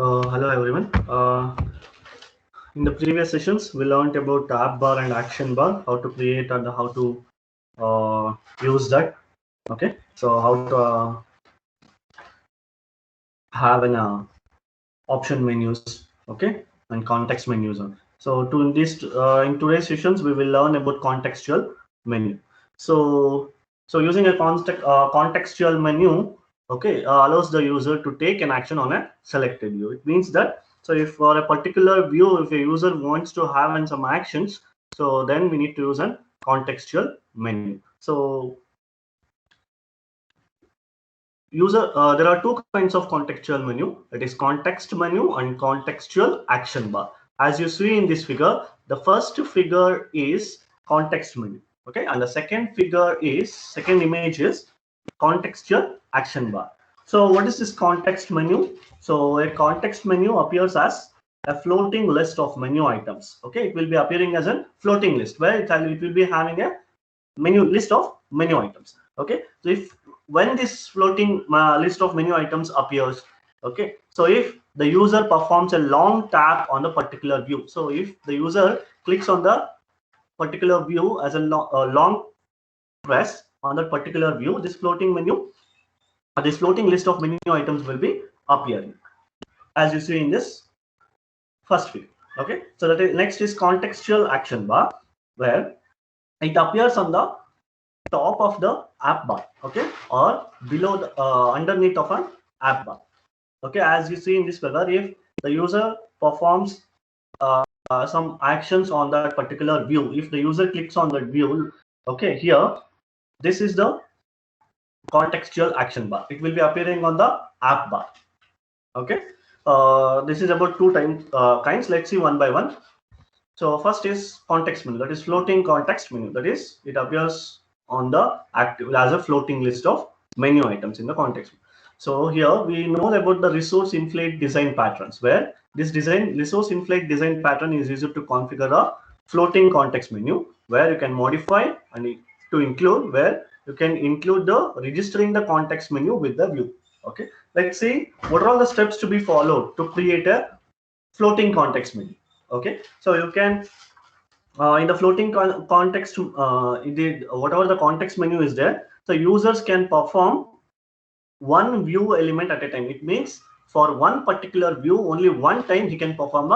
Hello everyone. In the previous sessions, we learned about app bar and action bar, how to create and how to use that. Okay, so how to have an option menus, okay, and context menus. So to in today's sessions, we will learn about contextual menu. So using a contextual menu, okay, allows the user to take an action on a selected view. It means that so if for a particular view, if a user wants to have some actions, so then we need to use a contextual menu. So there are two kinds of contextual menu. It is context menu and contextual action bar. As you see in this figure, the first figure is context menu, okay, and the second image is contextual action bar. So what is this context menu? So a context menu appears as a floating list of menu items. Okay, it will be appearing as a floating list where it will be having a menu list of menu items. Okay, so if when this floating list of menu items appears, okay, so if the user performs a long tap on the particular view, so if the user clicks on the particular view as a long press on that particular view, this floating menu this floating list of menu items will be appearing as you see in this first figure. Okay, so that is, next is contextual action bar, where it appears on the top of the app bar, okay, or below the underneath of an app bar. Okay, as you see in this figure, if the user performs some actions on that particular view, if the user clicks on that view, okay, here this is the contextual action bar. It will be appearing on the app bar. Okay, this is about two kinds. Let's see one by one. So first is context menu, that is floating context menu, that is it appears on the active as a floating list of menu items in the context. So here we know about the resource inflate design patterns, where this resource inflate design pattern is used to configure a floating context menu, where you can modify and to include, where you can include the registering the context menu with the view. Okay, let's see what are all the steps to be followed to create a floating context menu. Okay, so you can in the floating context whatever the context menu is there, so users can perform one view element at a time. It means for one particular view only one time he can perform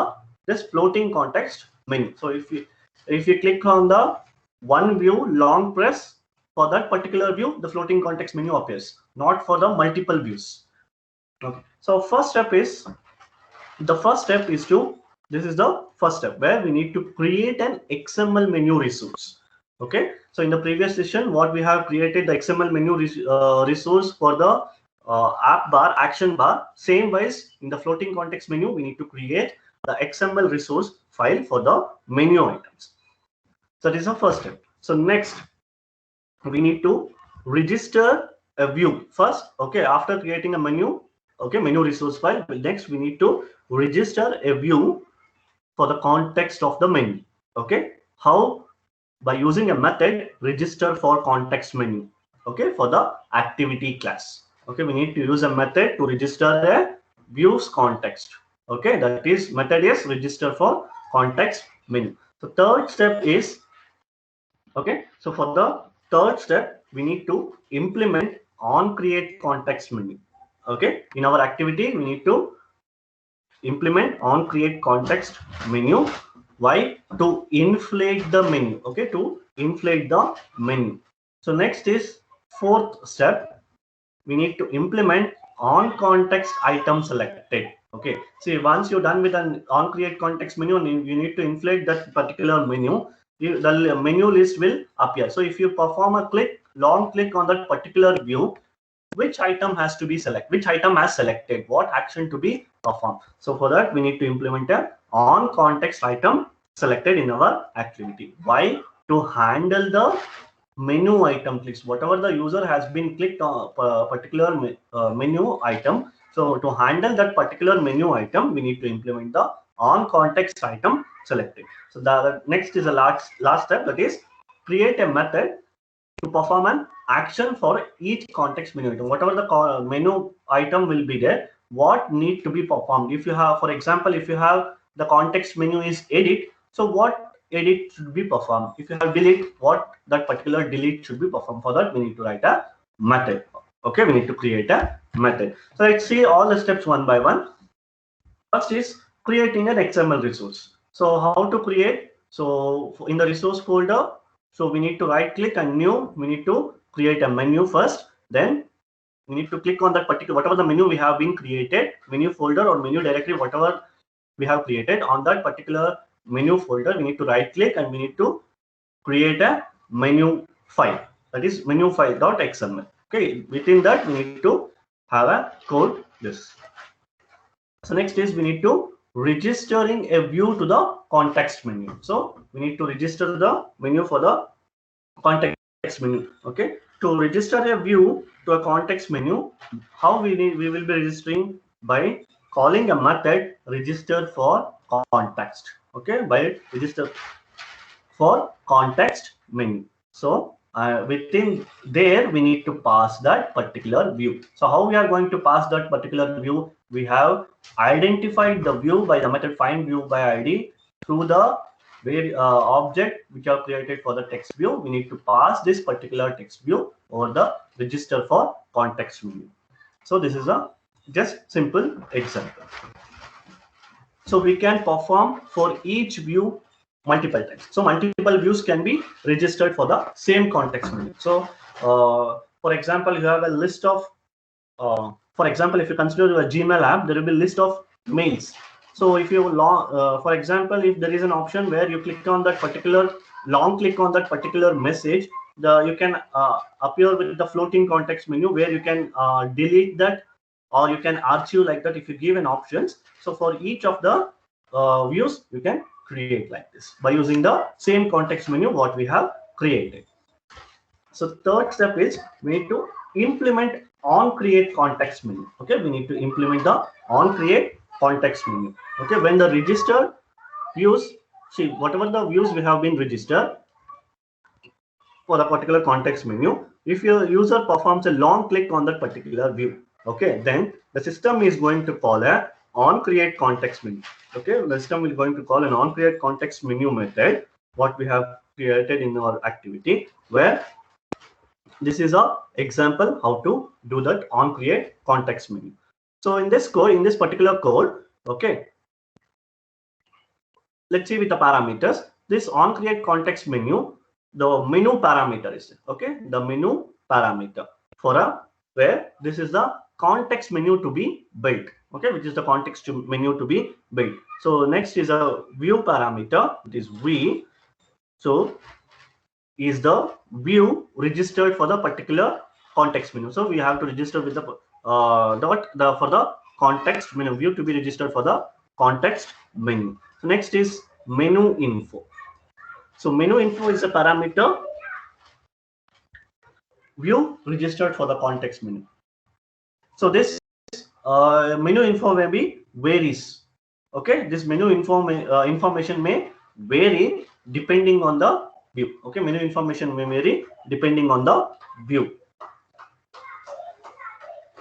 this floating context menu. So if you click on the one view long press, for that particular view the floating context menu appears, not for the multiple views. Okay, so this is the first step where we need to create an XML menu resource. Okay, so in the previous session what we have created the XML menu resource for the app bar action bar. Same wise in the floating context menu we need to create the XML resource file for the menu items. So that is the first step. So next we need to register a view first. Okay, after creating a menu, okay, menu resource file, next we need to register a view for the context of the menu. Okay, how? By using a method register for context menu, okay, for the activity class. Okay, we need to use a method to register a views context. Okay, that is method is register for context menu. So third step is, okay, so for the third step we need to implement on create context menu. Okay, in our activity we need to implement on create context menu. Why? To inflate the menu. Okay, to inflate the menu. So next is fourth step, we need to implement on context item selected. Okay, see, once you're done with an on create context menu, you need to inflate that particular menu. The menu list will appear. So if you perform a long click on that particular view, which item has to be selected, which item has selected, what action to be performed. So for that we need to implement a on context item selected in our activity. Why? To handle the menu item clicks, whatever the user has been clicked on a particular menu item. So to handle that particular menu item we need to implement the on context item selected. So the next is the last step, that is create a method to perform an action for each context menu item. Whatever the menu item will be there, what need to be performed. If you have, for example, if you have the context menu is edit, so what edit should be performed. If you have delete, what that particular delete should be performed. For that we need to write a method. Okay, we need to create a method. So let's see all the steps one by one. First is creating an XML resource. So how to create? So in the resource folder, so we need to right click and new. We need to create a menu first. Then we need to click on that particular, whatever the menu we have been created, menu folder or menu directory, whatever we have created on that particular menu folder, we need to right click and we need to create a menu file, that is menu file.xml. Okay, within that we need to have a code this. So next is we need to registering a view to the context menu. So we need to register the menu for the context menu. Okay, to register a view to a context menu, how we will be registering by calling a method register for context. Okay, by register for context menu. So within there we need to pass that particular view. So how we are going to pass that particular view? We have identified the view by the method find view by id through the object which are created for the text view. We need to pass this particular text view over the register for context menu. So this is a just simple example. So we can perform for each view multiple times. So multiple views can be registered for the same context menu. So for example, you have a list of, for example, if you consider a Gmail app, there will be a list of mails. So if you for example, if there is an option where you click on that particular, long click on that particular message, you can appear with the floating context menu where you can delete that or you can archive like that if you give an options. So for each of the views, you can create like this by using the same context menu what we have created. So the third step is we need to implement on create context menu. Okay, we need to implement the on create context menu. Okay, when the registered views, see whatever the views we have been registered for the particular context menu, if your user performs a long click on that particular view, okay, then the system is going to call a on create context menu. Okay, the system is going to call an on create context menu method what we have created in our activity, where this is a example how to do that on create context menu. So in this code, in this particular code, okay, let's see with the parameters. This on create context menu, the menu parameter is okay, the menu parameter for a where this is the context menu to be built. Okay, which is the context menu to be built. So next is a view parameter, it is v. So is the view registered for the particular context menu. So we have to register with the for the context menu view to be registered for the context menu. So next is menu info. So menu info is a parameter view registered for the context menu. So this menu info may be varies. Okay, this menu information may vary depending on the view. Okay, menu information may vary depending on the view.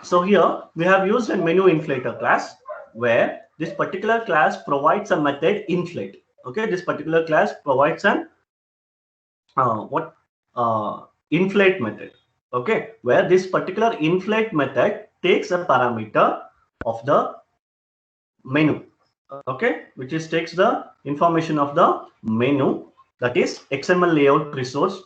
So here we have used a menu inflator class where this particular class provides a method inflate. Okay, this particular class provides an inflate method. Okay, where this particular inflate method takes a parameter of the menu. Okay, which is takes the information of the menu, that is XML layout resource,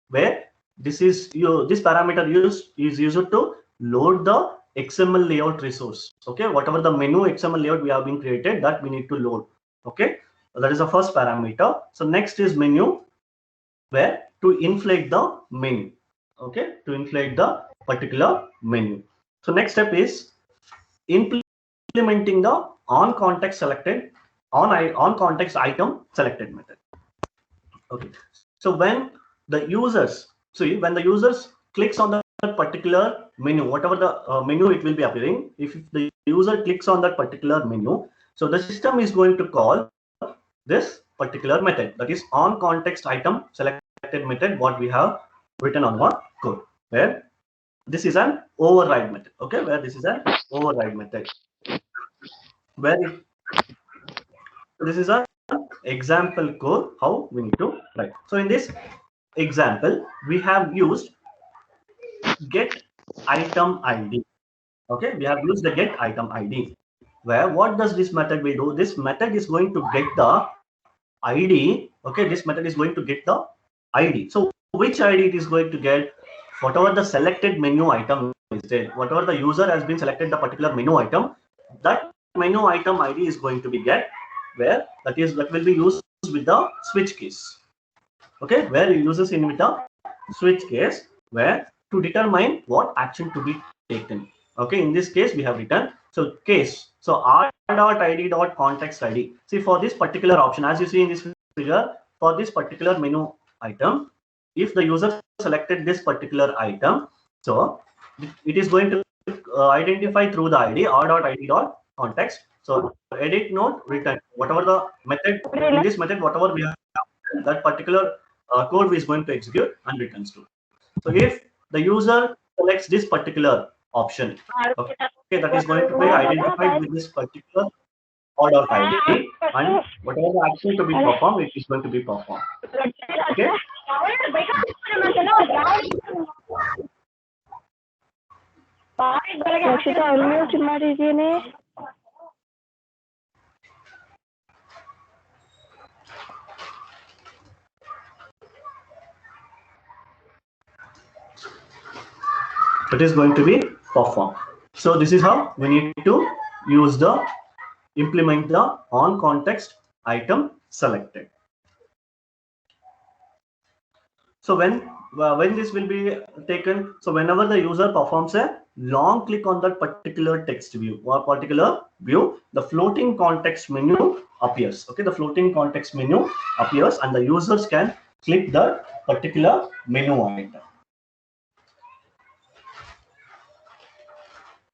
where this is this parameter is used to load the XML layout resource. Okay, whatever the menu XML layout we have been created, that we need to load. Okay, that is the first parameter. So next is menu, where to inflate the menu. Okay, to inflate the particular menu. So next step is implementing the on context selected on context item selected method. Okay, so when the users when the users clicks on the particular menu, whatever the menu it will be appearing, if the user clicks on that particular menu, so the system is going to call this particular method, that is on context item selected method what we have written on our code, where this is an override method. Okay, where this is an override method, where this is a example code how we need to write. So in this example, we have used get item ID. Okay, we have used the get item ID, where what does this method will do? This method is going to get the ID. Okay, this method is going to get the ID. So which ID it is going to get? Whatever the selected menu item is there, whatever the user has been selected the particular menu item, that menu item ID is going to be get, where that will be used with the switch case. Okay, where it uses in with the switch case, where to determine what action to be taken. Okay, in this case we have written so case, so r.id.context id. See, for this particular option, as you see in this figure, for this particular menu item, if the user selected this particular item, so it is going to identify through the id r.id.context. So edit node return, whatever the method, in this method whatever we have, that particular code is going to execute and returns to. So if the user selects this particular option, okay, that is going to be identified with this particular order ID, and whatever the action to be performed, it is going to be performed. Okay. It is going to be performed. So this is how we need to use the implement the on context item selected. So when this will be taken, so whenever the user performs a long click on that particular text view or particular view, the floating context menu appears. Okay, the floating context menu appears and the users can click the particular menu item.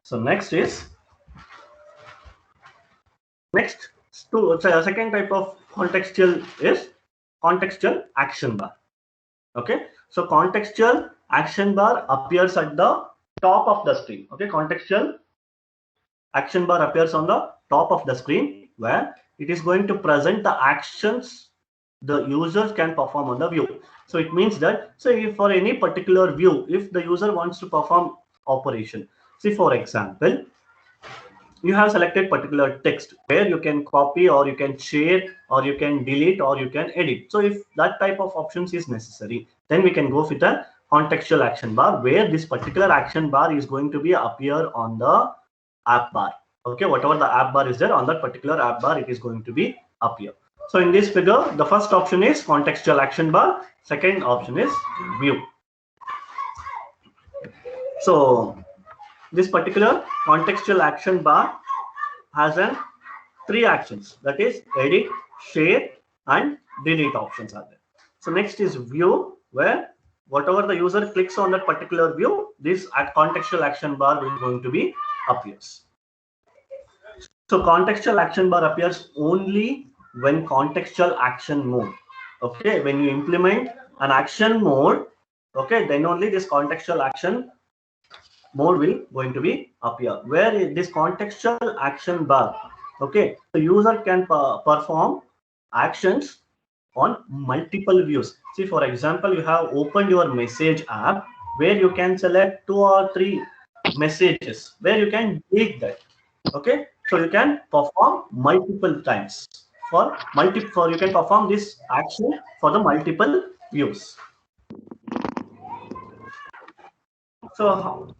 So next is second type of contextual is contextual action bar. Okay, so contextual action bar appears at the top of the screen. Okay, contextual action bar appears on the top of the screen, where it is going to present the actions the users can perform on the view. So it means that, say, if for any particular view, if the user wants to perform operation, see, for example, you have selected particular text where you can copy or you can share or you can delete or you can edit. So if that type of options is necessary, then we can go with a contextual action bar, where this particular action bar is going to be appear on the app bar. Okay, whatever the app bar is there, on that particular app bar it is going to be appear. So in this figure, the first option is contextual action bar, second option is view. So this particular contextual action bar has three actions, that is edit, share and delete options are there. So next is view, where whatever the user clicks on that particular view, this contextual action bar is going to be appears. So contextual action bar appears only when contextual action mode. Okay, when you implement an action mode, okay, then only this contextual action mode will going to be appear, where this contextual action bar, okay, the user can perform actions on multiple views. See, for example, you have opened your message app, where you can select 2 or 3 messages, where you can delete that. Okay, so you can perform multiple times you can perform this action for the multiple views. So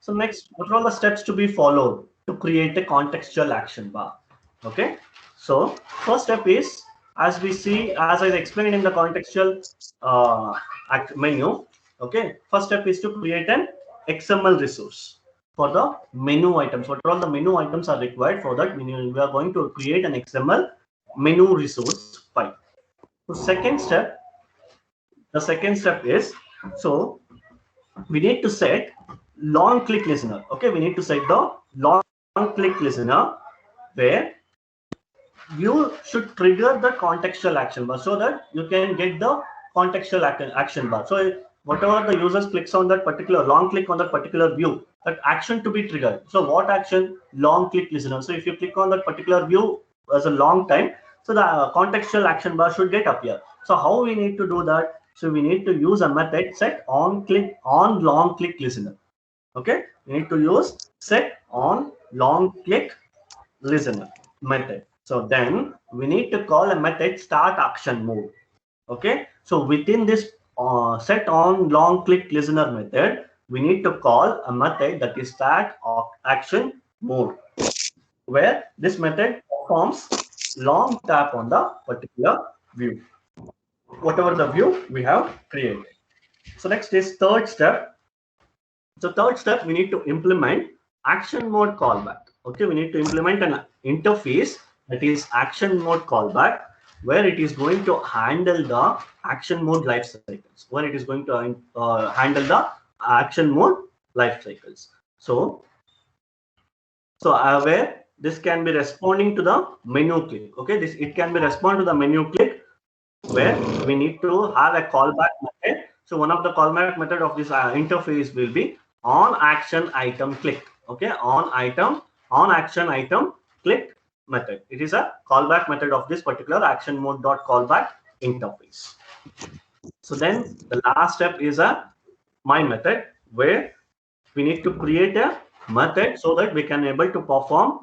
next, what are all the steps to be followed to create a contextual action bar? Okay, so first step is, as we see, as I explained in the contextual menu. Okay, first step is to create an XML resource for the menu items. What are all the menu items are required for that? We are going to create an XML menu resource file. So the second step is, so we need to set long click listener. Okay, we need to set the long click listener, where you should trigger the contextual action bar so that you can get the contextual action bar. So whatever the users clicks on that particular long click on that particular view, that action to be triggered. So what action? Long click listener. So if you click on that particular view as a long time, so the contextual action bar should get appear. So how we need to do that? So we need to use a method set on click on long click listener. Okay, we need to use set on long click listener method. So then we need to call a method start action mode. Okay, so within this set on long click listener method, we need to call a method that is start action mode, where this method performs long tap on the particular view, whatever the view we have created. So next is third step. So third step, we need to implement action mode callback. Okay, we need to implement an interface that is action mode callback, where it is going to handle the action mode life cycles, where it is going to handle the action mode life cycles. So where this can be responding to the menu click. Okay, this it can be respond to the menu click, where we need to have a callback method. So one of the callback method of this interface will be on action item click. Okay, on action item click method. It is a callback method of this particular action mode dot callback interface. So then the last step is a my method, where we need to create a method so that we can able to perform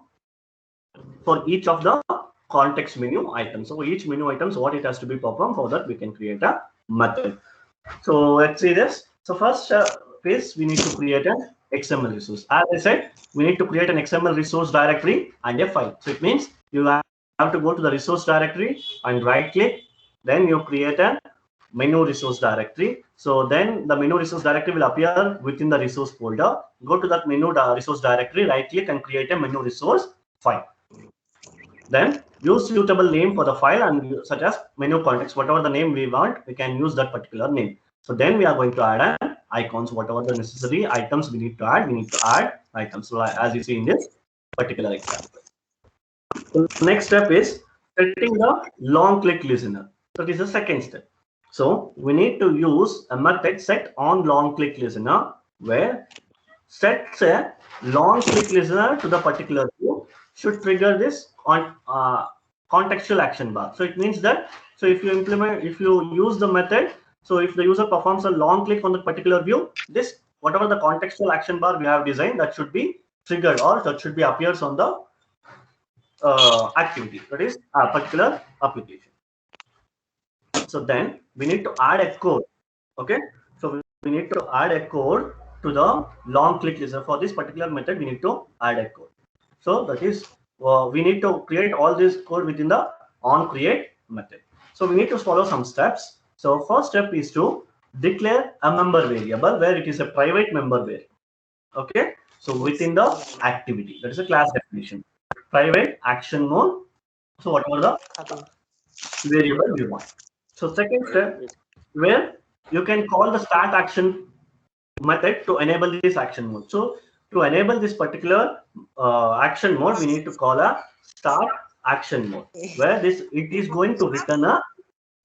for each of the context menu items. So each menu items, what it has to be performed, for that we can create a method. So let's see this. So first is we need to create an XML resource. As I said, we need to create an XML resource directory and a file. So it means you have to go to the resource directory and right click, then you create a menu resource directory. So then the menu resource directory will appear within the resource folder. Go to that menu resource directory, right click and create a menu resource file. Then use suitable name for the file, and such as menu context, whatever the name we want, we can use that particular name. So then we are going to add an icons, whatever the necessary items we need to add items. So as you see in this particular example. So the next step is setting the long click listener. So this is the second step. So we need to use a method set on long click listener, where sets a long click listener to the particular view should trigger this on contextual action bar. So it means that, so if you use the method, so if the user performs a long click on the particular view, this whatever the contextual action bar we have designed, that should be triggered, or that should be appears on the activity, that is a particular application. So then we need to add a code. Okay, so we need to add a code to the long click listener. For this particular method, we need to add a code. So that is we need to create all this code within the on create method. So we need to follow some steps. So first step is to declare a member variable, where it is a private member variable. Okay, so within the activity, that is a class definition, private action mode. So whatever the variable we want. So second step, where you can call the start action method to enable this action mode. So to enable this particular action mode, we need to call a start action mode, where it is going to return a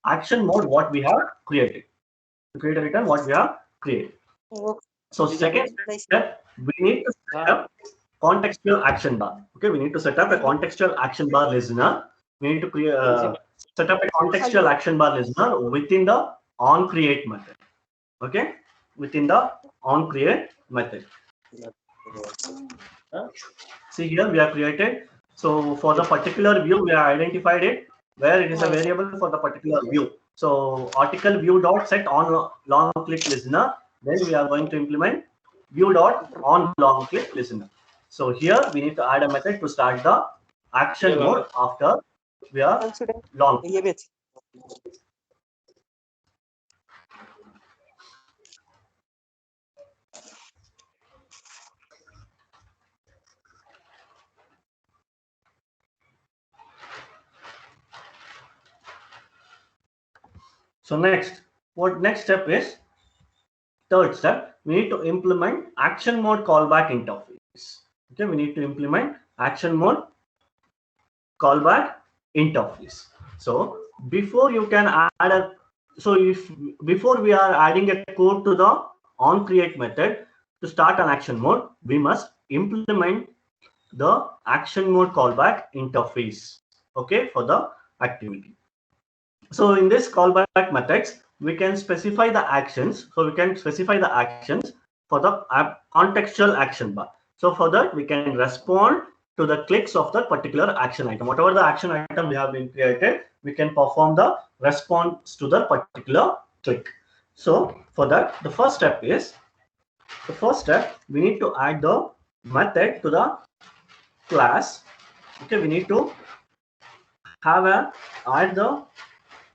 action mode what we have created. To create a return what we have created. So second step, we need to set up contextual action bar. Okay, we need to set up a contextual action bar listener. We need to create set up a contextual action bar listener within the on create method. Okay, within the on create method. See here we have created. So for the particular view, we have identified it, where it is a variable for the particular view. So article view dot set on long click listener. Then we are going to implement view dot on long click listener. So here we need to add a method to start the action mode after we are long. So next step is third step. We need to implement action mode callback interface. Okay, we need to implement action mode callback interface. So before you can add a So if before we are adding a code to the onCreate method to start an action mode, we must implement the action mode callback interface, okay, for the activity. So in this callback methods, we can specify the actions. So we can specify the actions for the contextual action bar. So for that, we can respond to the clicks of that particular action item. Whatever the action item we have been created, we can perform the response to the particular click. So for that, the first step, we need to add the method to the class. Okay, we need to add the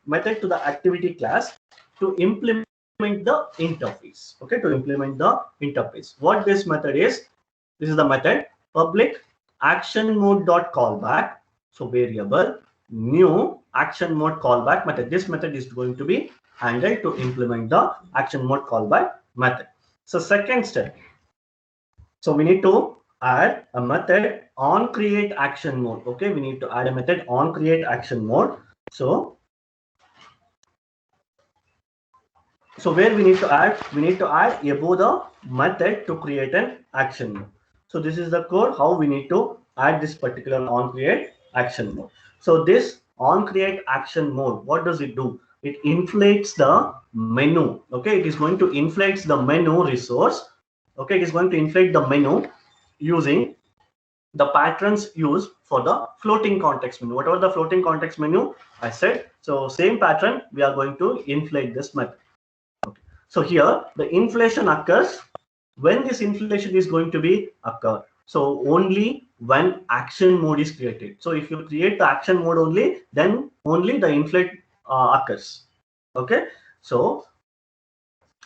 method to the activity class to implement the interface. Okay, to implement the interface. What this method is, this is the method public action mode dot callback. So variable new action mode callback method. This method is going to be handled to implement the action mode callback method. So second step. So we need to add a method on create action mode. Okay, we need to add a method on create action mode. So where we need to add above the method to create an action mode. So this is the code how we need to add this particular on create action mode. So this on create action mode, what does it do? It inflates the menu. Okay, it is going to inflate the menu resource. Okay, it is going to inflate the menu using the patterns used for the floating context menu. Whatever the floating context menu I said, so same pattern we are going to inflate this method. So here the inflation occurs when this inflation is going to be occur. So only when action mode is created. So if you create the action mode only, then only the inflate occurs. Okay. So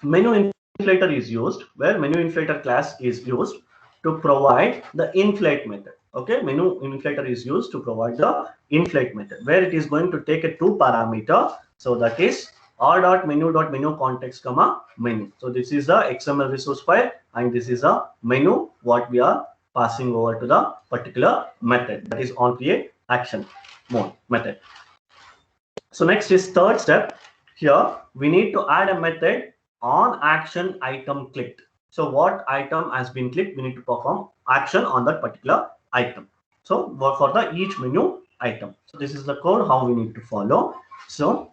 menu inflator is used where menu inflator class is used to provide the inflate method. Okay, menu inflator is used to provide the inflate method where it is going to take a two parameter. So that is r.menu.menu context comma menu. So this is the XML resource file and this is a menu what we are passing over to the particular method, that is on create action mode method. So next is third step. Here we need to add a method on action item clicked. So what item has been clicked, we need to perform action on that particular item. So for the each menu item. So this is the code how we need to follow. So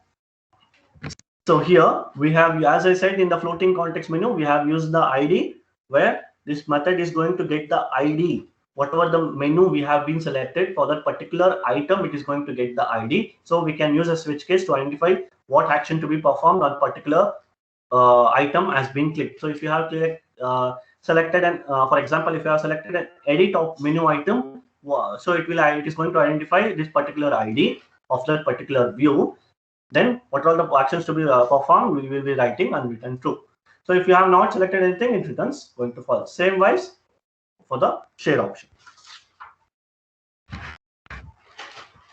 here we have, as I said, in the floating context menu, we have used the ID where this method is going to get the ID. Whatever the menu we have been selected for that particular item, it is going to get the ID. So we can use a switch case to identify what action to be performed on particular item has been clicked. So if you have selected an, for example, if you have selected an edit of menu item, so it is going to identify this particular ID of that particular view. Then what are the actions to be performed, we will be writing and return true. So if you have not selected anything, it returns going to false. Same wise for the share option.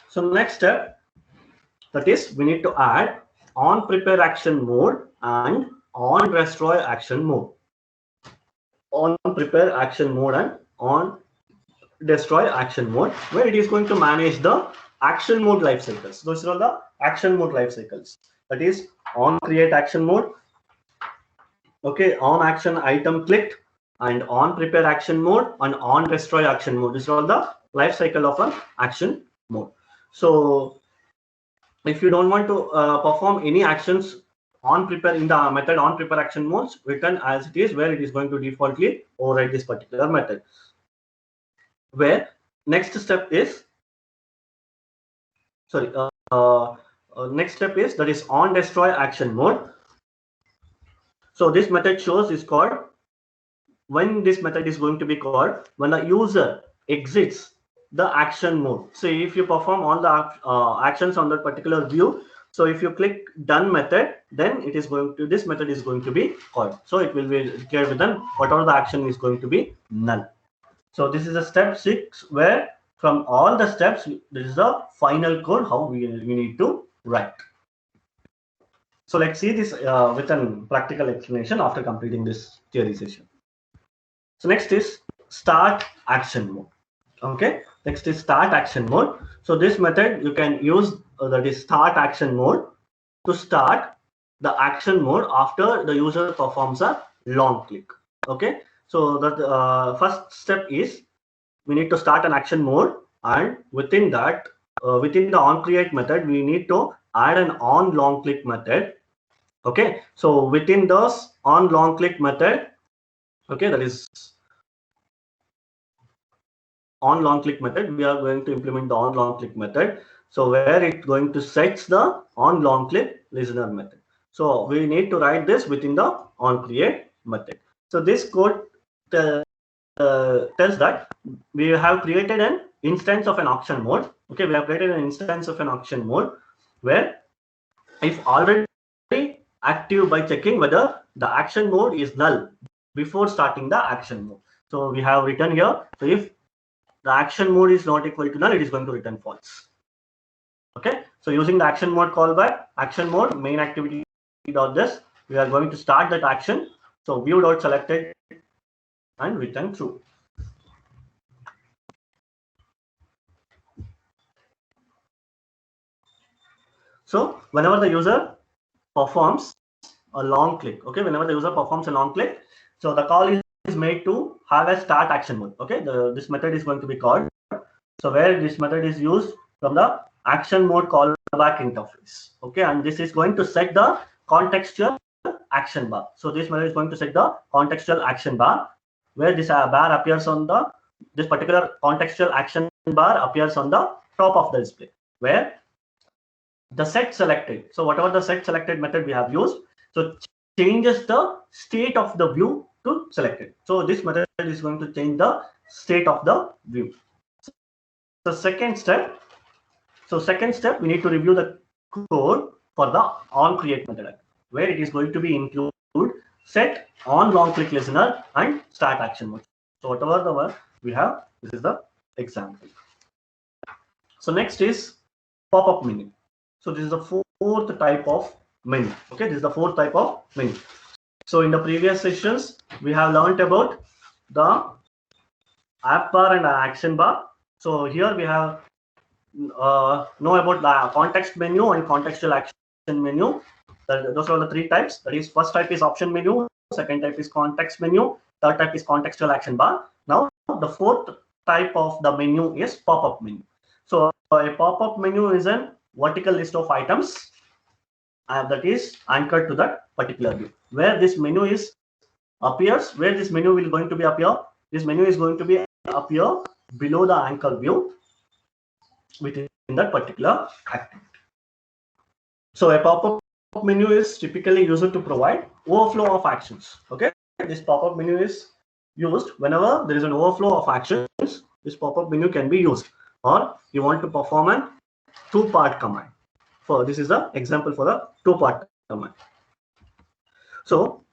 So next step, that is we need to add on prepare action mode and on destroy action mode. On prepare action mode and on destroy action mode, where it is going to manage the action mode life cycles. Those are the action mode life cycles. That is on create action mode, okay, on action item clicked, and on prepare action mode and on destroy action mode. These are all the life cycle of an action mode. So if you don't want to perform any actions on prepare in the method on prepare action modes, return as it is, where it is going to defaultly override this particular method. Where next step is, next step is, that is on destroy action mode. So this method shows is called, when this method is going to be called when the user exits the action mode. So if you perform all the actions on that particular view, so if you click done method, then it is going to, this method is going to be called. So it will be declared with an whatever the action is going to be none. So this is a step 6 where from all the steps, this is the final code how we need to write. So let's see this with a practical explanation after completing this theory session. So next is start action mode. Okay, next is start action mode. So this method you can use, that is start action mode, to start the action mode after the user performs a long click. Okay, so the first step is we need to start an action mode, and within that, within the onCreate method, we need to add an on long click method. Okay, so within this on long click method, okay, that is on long click method, we are going to implement the on long click method. So where it's going to set the on long click listener method. So we need to write this within the on create method. So this code tells that we have created an instance of an auction mode. Okay, we have created an instance of an auction mode where if already active by checking whether the action mode is null before starting the action mode. So we have written here, so if the action mode is not equal to null, it is going to return false. Okay, so using the action mode callback, action mode main activity dot this, we are going to start that action. So view dot selected and return true. So whenever the user performs a long click, okay, whenever the user performs a long click, so the call is made to have a start action mode. Okay, this method is going to be called. So where this method is used from the action mode callback interface. Okay, and this is going to set the contextual action bar. So this method is going to set the contextual action bar, where this bar appears on the this particular contextual action bar appears on the top of the display, where the set selected. So whatever the set selected method we have used, so changes the state of the view to selected. So this method is going to change the state of the view. So second step, we need to review the code for the on create method, where it is going to be include set on long click listener and start action mode. So whatever the one we have, this is the example. So next is pop-up menu. So this is the fourth type of menu. Okay, this is the fourth type of menu. So in the previous sessions, we have learned about the app bar and action bar. So here we have know about the context menu and contextual action menu. Those are the three types. That is, first type is option menu, second type is context menu, third type is contextual action bar. Now the fourth type of the menu is pop-up menu. So a pop-up menu is an vertical list of items that is anchored to that particular view. Where this menu is appears, where this menu will going to be appear, this menu is going to be appear below the anchor view within that particular activity. So a pop-up menu is typically used to provide overflow of actions. Okay, this pop-up menu is used whenever there is an overflow of actions. This pop-up menu can be used, or you want to perform an two-part command. For this is the example for the two-part command. So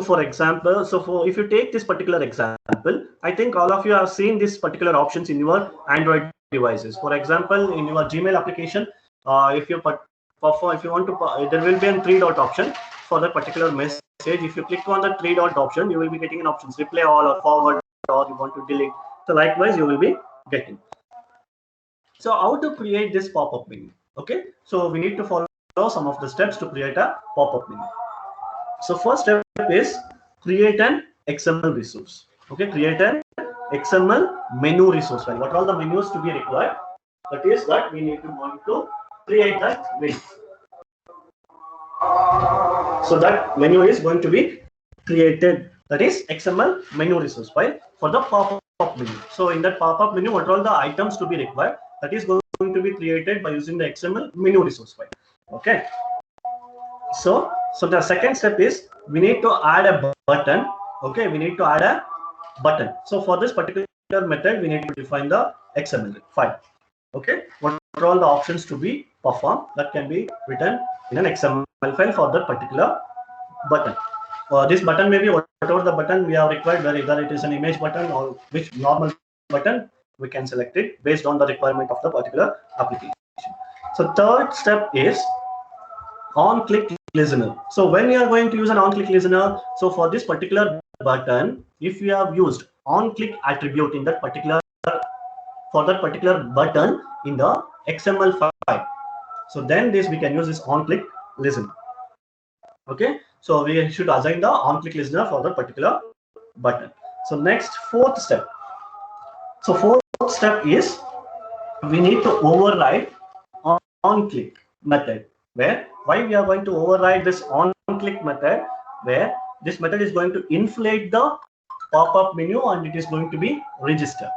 for example, if you take this particular example, I think all of you have seen this particular options in your Android devices. For example, in your Gmail application, if you want to, there will be a three-dot option for that particular message. If you click on the three-dot option, you will be getting an options: reply all, or forward, or you want to delete. So likewise, you will be getting. So how to create this pop-up menu? Okay, so we need to follow some of the steps to create a pop-up menu. So first step is create an XML resource. Okay, create an XML menu resource file. What are all the menus to be required? That is that we need to want to create that menu. So that menu is going to be created. That is XML menu resource file for the pop-up menu. So in that pop-up menu, what are all the items to be required? That is going to be created by using the XML menu resource file. Okay. So the second step is we need to add a button. Okay, we need to add a button. So for this particular method, we need to define the XML file. Okay, what are all the options to be performed that can be written in an XML file for that particular button. This button may be whatever the button we have required, whether it is an image button or which normal button, we can select it based on the requirement of the particular application. So third step is on-click listener. So when you are going to use an on-click listener, so for this particular button, if you have used on-click attribute in that particular, for that particular button in the XML file, So then this we can use this on click listen. Okay, so we should assign the on click listener for the particular button. So next, fourth step. So fourth step is we need to override on click method. Where why we are going to override this on click method, where this method is going to inflate the pop-up menu and it is going to be registered.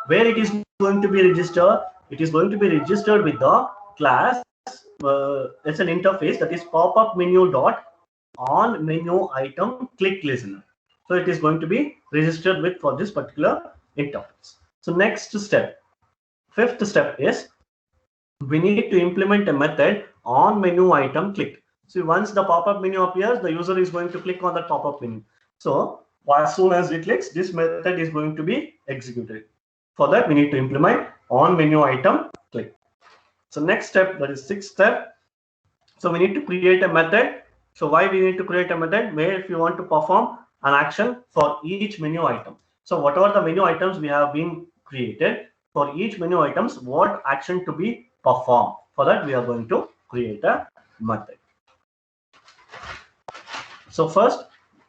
Where it is going to be registered, it is going to be registered with the class. It's an interface that is pop-up menu dot on menu item click listener. So it is going to be registered with for this particular interface. So next step, fifth step is we need to implement a method on menu item click. So once the pop-up menu appears, the user is going to click on the pop-up menu. So as soon as it clicks, this method is going to be executed. For that, we need to implement on menu item click. So next step, that is sixth step. So we need to create a method. So why we need to create a method? Where if you want to perform an action for each menu item. So whatever the menu items we have been created, for each menu items, what action to be performed. For that, we are going to create a method. So first,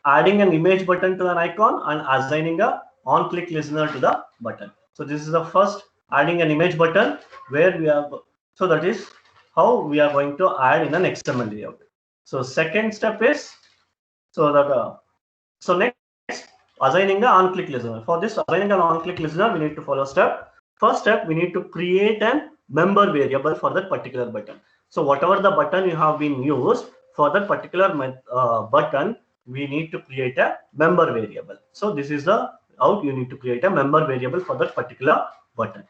adding an image button to an icon and assigning a on click listener to the button. So this is the first, adding an image button, where we have, so that is how we are going to add in an XML layout. So second step is, so next, assigning an on click listener. For this, assigning an on click listener, we need to follow step. First step, we need to create an member variable for that particular button. So whatever the button you have been used for that particular button, we need to create a member variable. So this is the how you need to create a member variable for that particular button.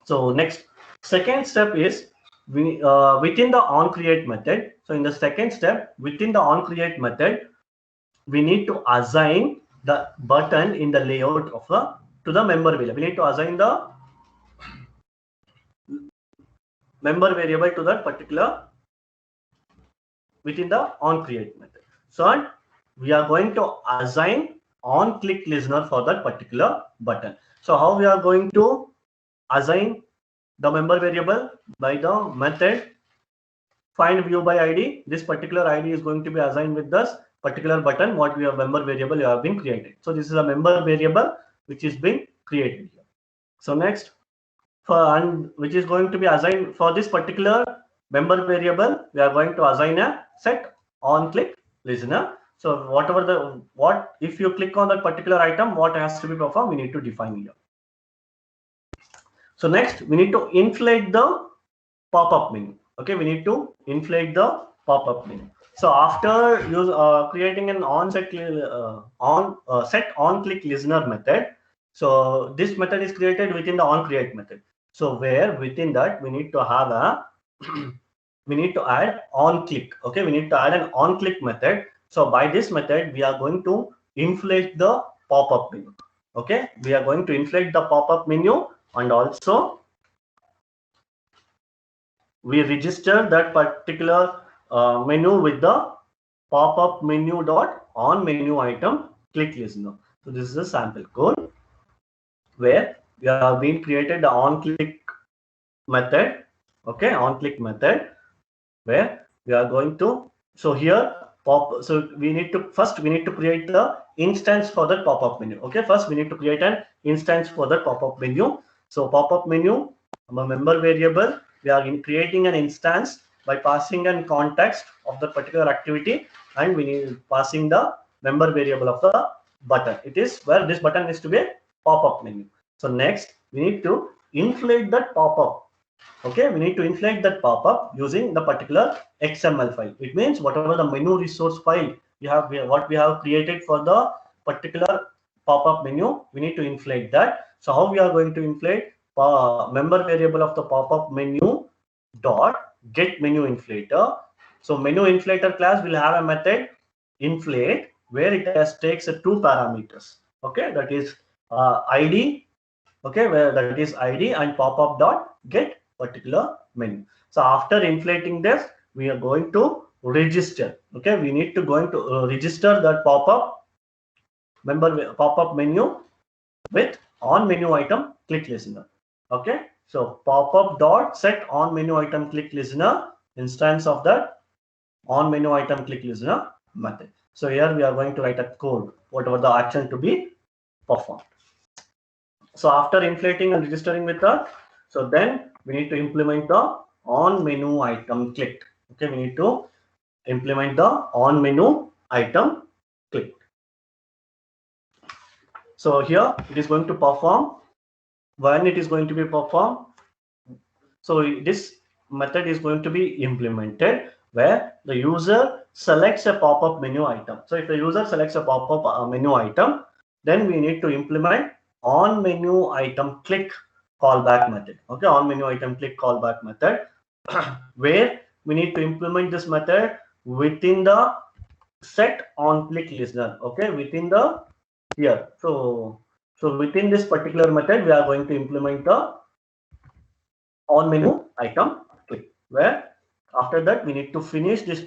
So next, second step is we within the on create method. So in the second step, within the on create method, we need to assign the button in the layout of the to the member variable. We need to assign the member variable to that particular within the on create method. So we are going to assign on click listener for that particular button. So how we are going to assign the member variable? By the method find view by ID. This particular ID is going to be assigned with this particular button what we have member variable you have been created. So this is a member variable which is being created here. So next, and which is going to be assigned for this particular member variable, we are going to assign a set on click listener. So whatever the what if you click on that particular item, what has to be performed, we need to define here. So next, we need to inflate the pop-up menu. Okay, we need to inflate the pop-up menu. So after creating an set on click listener method, so this method is created within the on create method. So where within that we need to have a we need to add on click. Okay, we need to add an on click method. So by this method, we are going to inflate the pop-up menu. Okay, we are going to inflate the pop-up menu, and also we register that particular menu with the pop-up menu dot on menu item click listener. So this is a sample code where we have been created the on click method. Okay, on click method where we are going to, so here so we need to first we need to create the instance for that pop-up menu. Okay, first we need to create an instance for that pop-up menu. So pop-up menu, a member variable, we are creating an instance by passing an context of the particular activity, and we need passing the member variable of the button. It is where this button is to be a pop-up menu. So next we need to inflate that pop-up. Okay, we need to inflate that pop-up using the particular XML file. It means whatever the menu resource file you have, what we have created for the particular pop-up menu, we need to inflate that. So how we are going to inflate member variable of the pop-up menu dot get menu inflator. So menu inflator class will have a method inflate where it takes two parameters. Okay, that is ID. Okay, where that is ID and pop-up dot get particular menu. So after inflating this, we are going to register. Okay, we need to going to register that pop-up member pop-up menu with on menu item click listener. Okay, So pop-up dot set on menu item click listener instance of that on menu item click listener method. So here we are going to write a code, whatever the action to be performed. So after inflating and registering with that, so then we need to implement the on menu item clicked. Okay, we need to implement the on menu item clicked. So here it is going to perform when it is going to be performed. So this method is going to be implemented where the user selects a pop-up menu item. So if the user selects a pop-up menu item, then we need to implement on menu item click callback method. Okay, on menu item click callback method where we need to implement this method within the set on click listener. Okay, within the here. So within this particular method, we are going to implement the on menu item click, where after that we need to finish this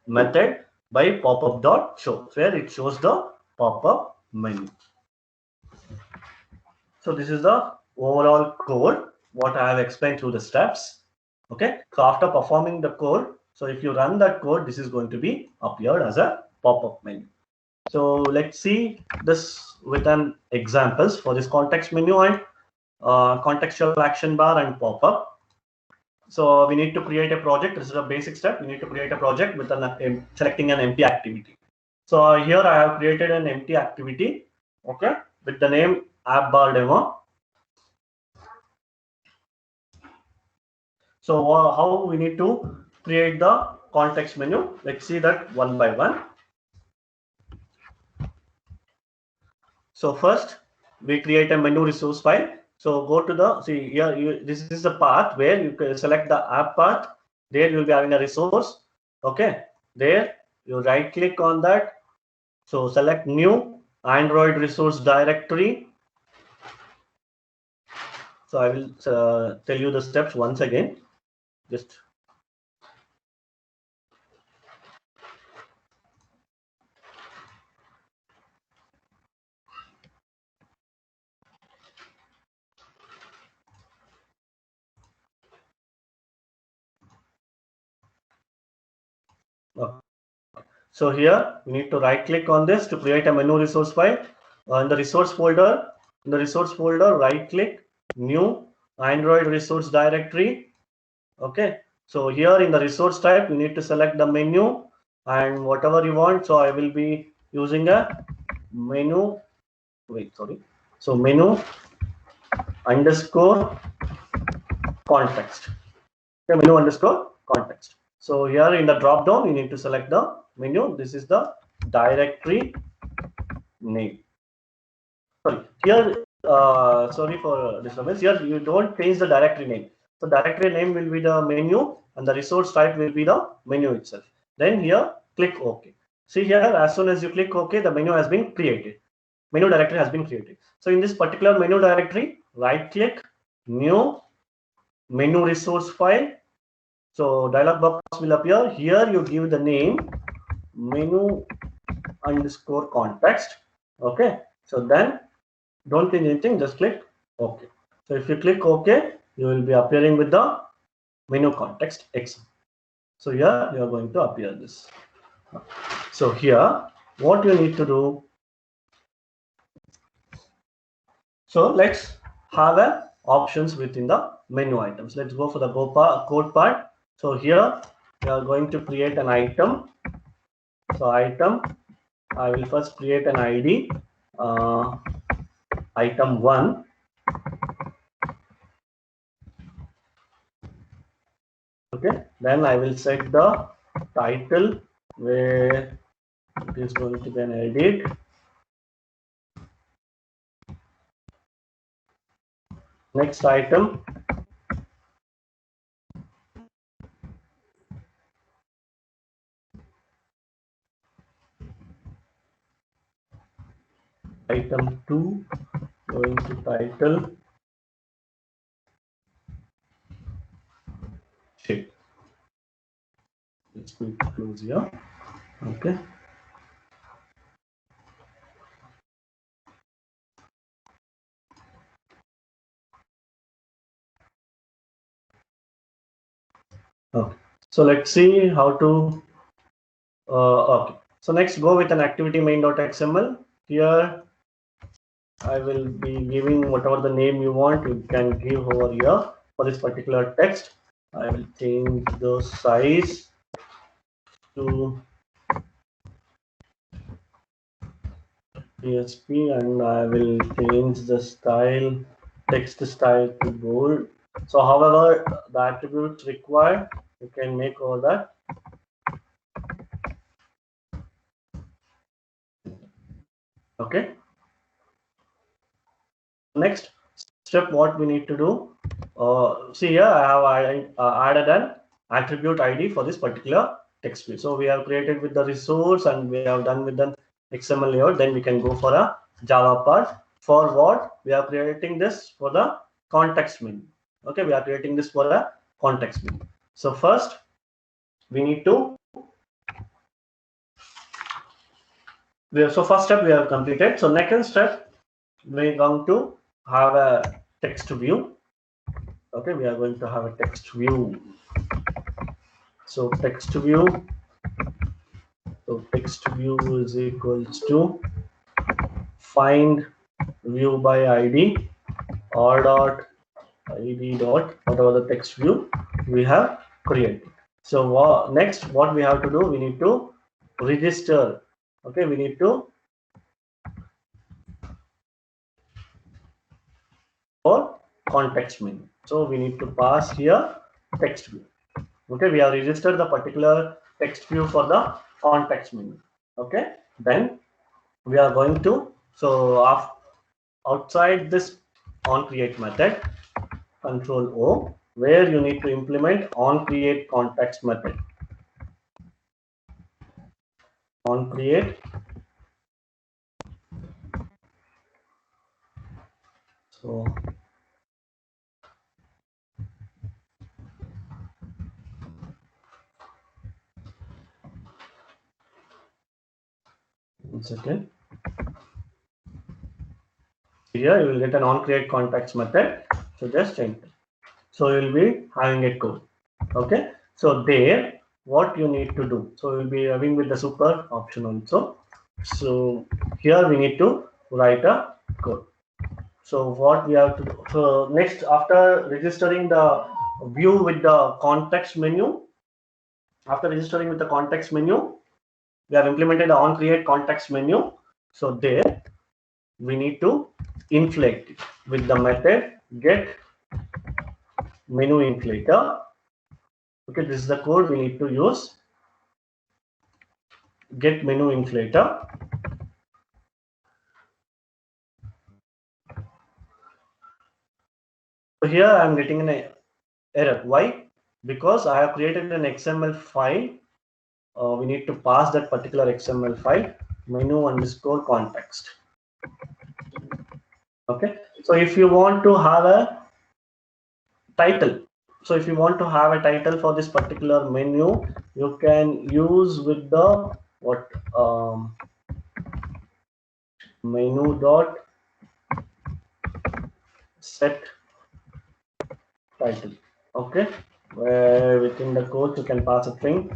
method by pop-up dot show, where it shows the pop-up menu. So this is the overall code what I have explained through the steps. Okay, so after performing the code, so if you run that code, this is going to be appeared as a pop-up menu. So let's see this with an examples for this context menu and contextual action bar and pop-up. So we need to create a project. This is a basic step. We need to create a project with selecting an empty activity. So here I have created an empty activity, okay, with the name app bar demo. So how we need to create the context menu? Let's see that one by one. So first we create a menu resource file. So go to the, see here, this is the path where you can select the app path. There you'll be having a resource. Okay, there you right click on that. So select new Android resource directory. So I will tell you the steps once again. Just so here we need to right click on this to create a menu resource file. In the resource folder, right click new Android resource directory. Okay, so here in the resource type you need to select the menu and whatever you want. So I will be using a menu, so menu underscore context. Okay, menu underscore context. So here in the drop down you need to select the menu. This is the directory name. Sorry, here sorry for disturbance. Here you don't change the directory name. So directory name will be the menu and the resource type will be the menu itself. Then here click OK. See here, as soon as you click OK, the menu has been created. Menu directory has been created. So in this particular menu directory, right click, new menu resource file. So dialog box will appear. Here you give the name menu underscore context. Okay. So then don't change anything, just click OK. So if you click OK, you will be appearing with the menu context X. So here you are going to appear this. So here, what you need to do. So let's have a options within the menu items. Let's go for the code part. So here we are going to create an item. So item, I will first create an ID, item 1. Okay, then I will set the title where it is going to be an edit. Next item, item 2, going to title shape. Let's close here. Okay. Okay. So let's see how to. Okay. So next, go with an activity main.xml. Here, I will be giving whatever the name you want. You can give over here for this particular text. I will change the size to PSP, and I will change the style, text style to bold. So however the attributes required, you can make over that. Okay. Next step, what we need to do. See here, I added an attribute ID for this particular text field. So we have created with the resource and we have done with the XML layout. Then we can go for a Java part. For what we are creating this for the context menu. Okay, we are creating this for a context menu. So first we need to. So first step we have completed. So next step we're going to have a text view. Okay, we are going to have a text view. So text view is equals to find view by id or dot id dot whatever the text view we have created. So next what we have to do, we need to register. Okay, we need to for context menu. So we need to pass here text view. Okay, we have registered the particular text view for the context menu. Okay, then we are going to, so outside this on create method, control O, where you need to implement on create context method. On create, so one second. Here you will get an on create context method. So just enter. So you will be having a code. Okay. So there, what you need to do. So you'll be having with the super option also. So here we need to write a code. So what we have to do. So next, after registering the view with the context menu, after registering with the context menu, we have implemented the on create context menu. So there we need to inflate it with the method get menu inflator. Okay, this is the code we need to use. Get menu inflator. So here I am getting an error. Why? Because I have created an XML file. We need to pass that particular XML file menu underscore context. Okay, so if you want to have a title, so if you want to have a title for this particular menu, you can use with the what menu dot set title. Okay, where within the code you can pass a string,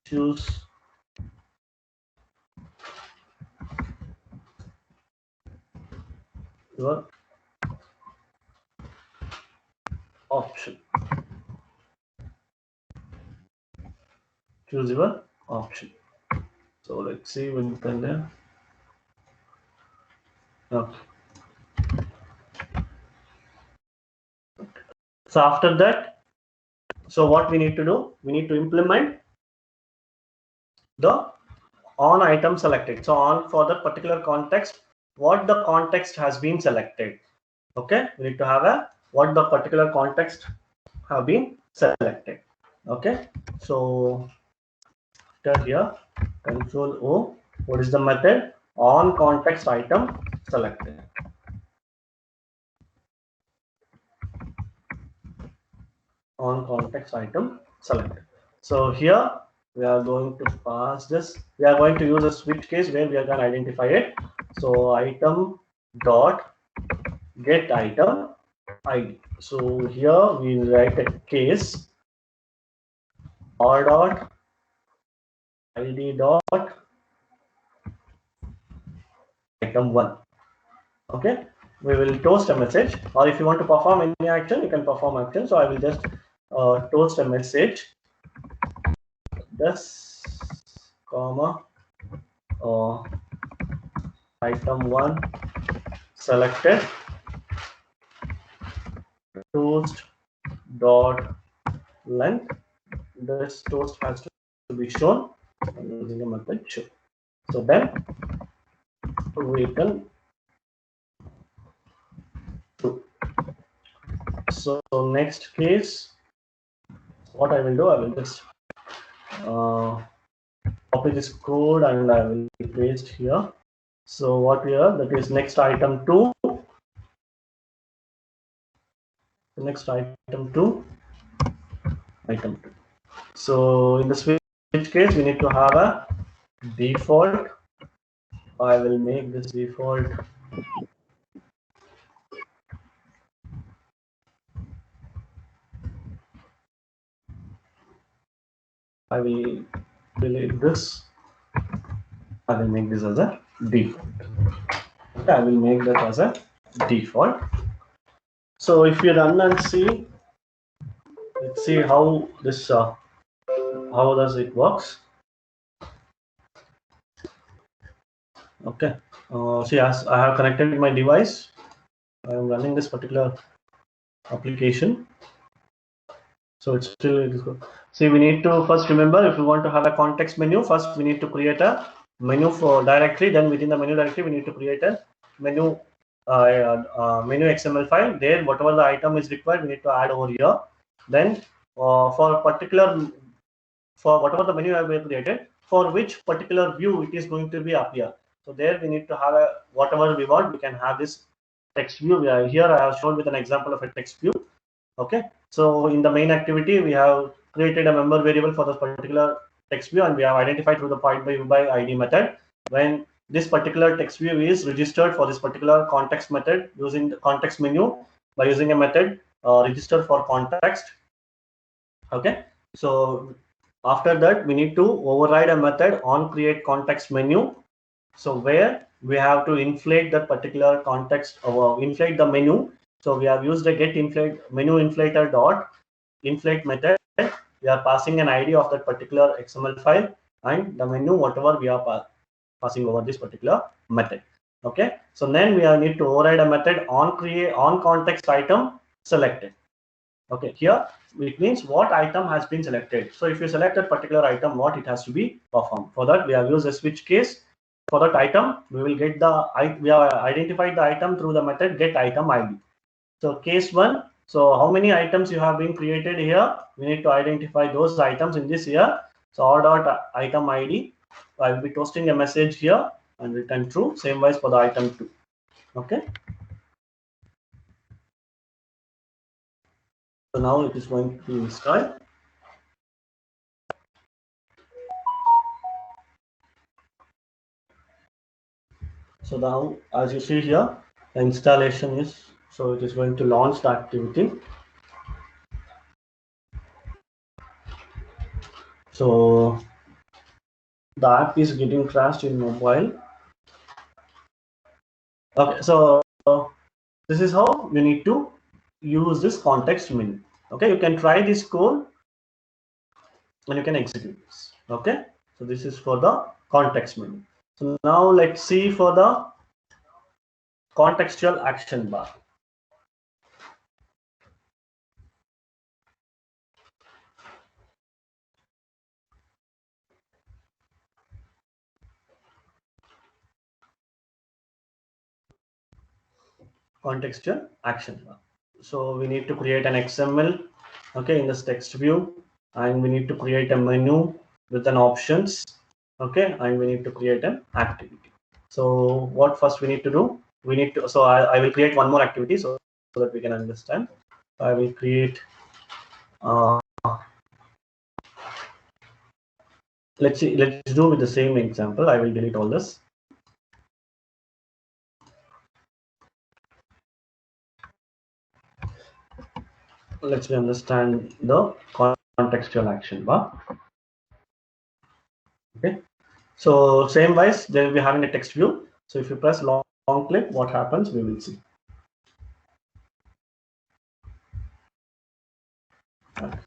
choose your option, choose your option. So let's see when there. Okay. So after that, so what we need to do, we need to implement the on item selected. So on for the particular context, what the context has been selected. Okay, we need to have a what the particular context have been selected. Okay, so here control O, what is the method on context item selected. On context item selected. So here we are going to pass this. We are going to use a switch case where we are going to identify it. So item dot get item ID. So here we write a case r dot id dot item 1. Okay, we will toast a message, or if you want to perform any action, you can perform action. So I will just toast a message, this comma item 1 selected, toast dot length. This toast has to be shown using a method show. So then we can do. So next case, what I will do, I will just copy this code and I will paste here. So what here, that is next item 2. Next item 2, item 2. So in the switch case, we need to have a default. I will make this default I will delete this. I will make this as a default. Okay, I will make that as a default. So if you run and see, let's see how this how does it works. Okay, see, as I have connected my device, I am running this particular application. So it's still it is good. See, we need to first remember, if we want to have a context menu, first we need to create a menu for directory. Then within the menu directory, we need to create a menu menu XML file. There, whatever the item is required, we need to add over here. Then for whatever the menu have been created, for which particular view it is going to be appear. So there we need to have a whatever we want. We can have this text view. Here I have shown with an example of a text view. Okay, so in the main activity, we have created a member variable for this particular text view, and we have identified through the point by id method when this particular text view is registered for this particular context method using the context menu by using a method register for context. Okay, so after that, we need to override a method on create context menu. So where we have to inflate that particular context or inflate the menu. So we have used a get inflate menu inflator dot inflate method. We are passing an ID of that particular XML file and the menu whatever we are passing over this particular method. Okay, so then we need to override a method on create on context item selected. Okay, here it means what item has been selected. So if you select that particular item, what it has to be performed. For that, we have used a switch case. For that item, we will get we have identified the item through the method get item ID. So case 1. So how many items you have been created here? We need to identify those items in this here. So r dot item ID. I will be toasting a message here and return true. Same wise for the item 2. Okay. So now it is going to be installed. So now, as you see here, the installation is, so it is going to launch the activity. So the app is getting crashed in mobile. Okay, so this is how you need to use this context menu. Okay, you can try this code and you can execute this. Okay, so this is for the context menu. So now let's see for the contextual action bar. Contextual action bar. So we need to create an XML, okay, in this text view, and we need to create a menu with an options, okay, and we need to create an activity. So what first we need to do? We need to, so I will create one more activity so that we can understand. I will create let's do with the same example. I will delete all this. Let's understand the contextual action bar. Okay. So same wise, they will be having a text view. So if you press long click, what happens, we will see. Okay.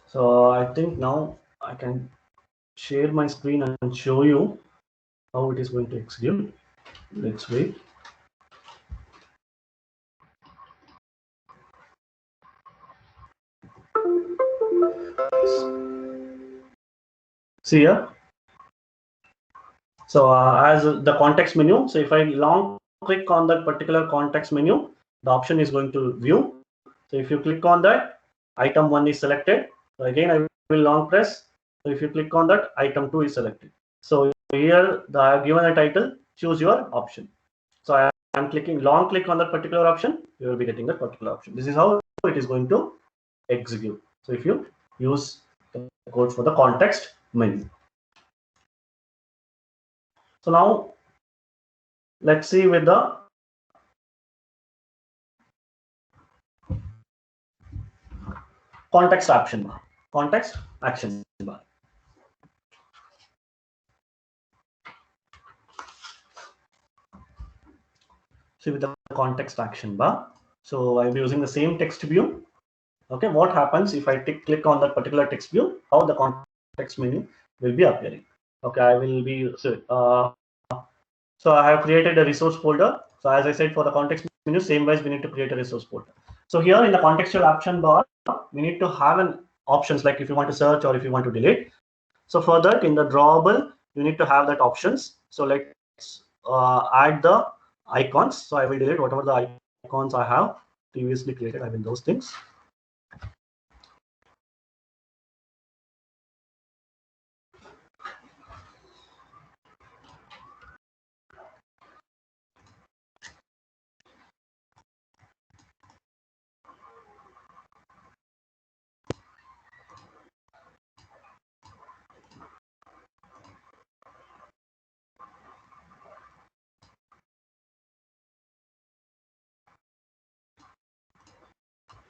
So I think now I can share my screen and show you how it is going to execute. Let's wait. See here. So as the context menu, so if I long click on that particular context menu, the option is going to view. So if you click on that, item 1 is selected. So again, I will long press. So if you click on that, item 2 is selected. So here, I have given a title, choose your option. So I am clicking long click on that particular option, you will be getting that particular option. This is how it is going to execute. So if you use the code for the context menu. So now let's see with the context action bar. Context action bar. See with the context action bar. So I'll be using the same text view. Okay, what happens if I click on that particular text view? How the context menu will be appearing? Okay, I will be so I have created a resource folder. So as I said, for the context menu, same ways we need to create a resource folder. So here in the contextual action bar, we need to have an options like if you want to search or if you want to delete. So for that, in the drawable, you need to have that options. So let's add the icons. So I will delete whatever the icons I have previously created. I mean those things.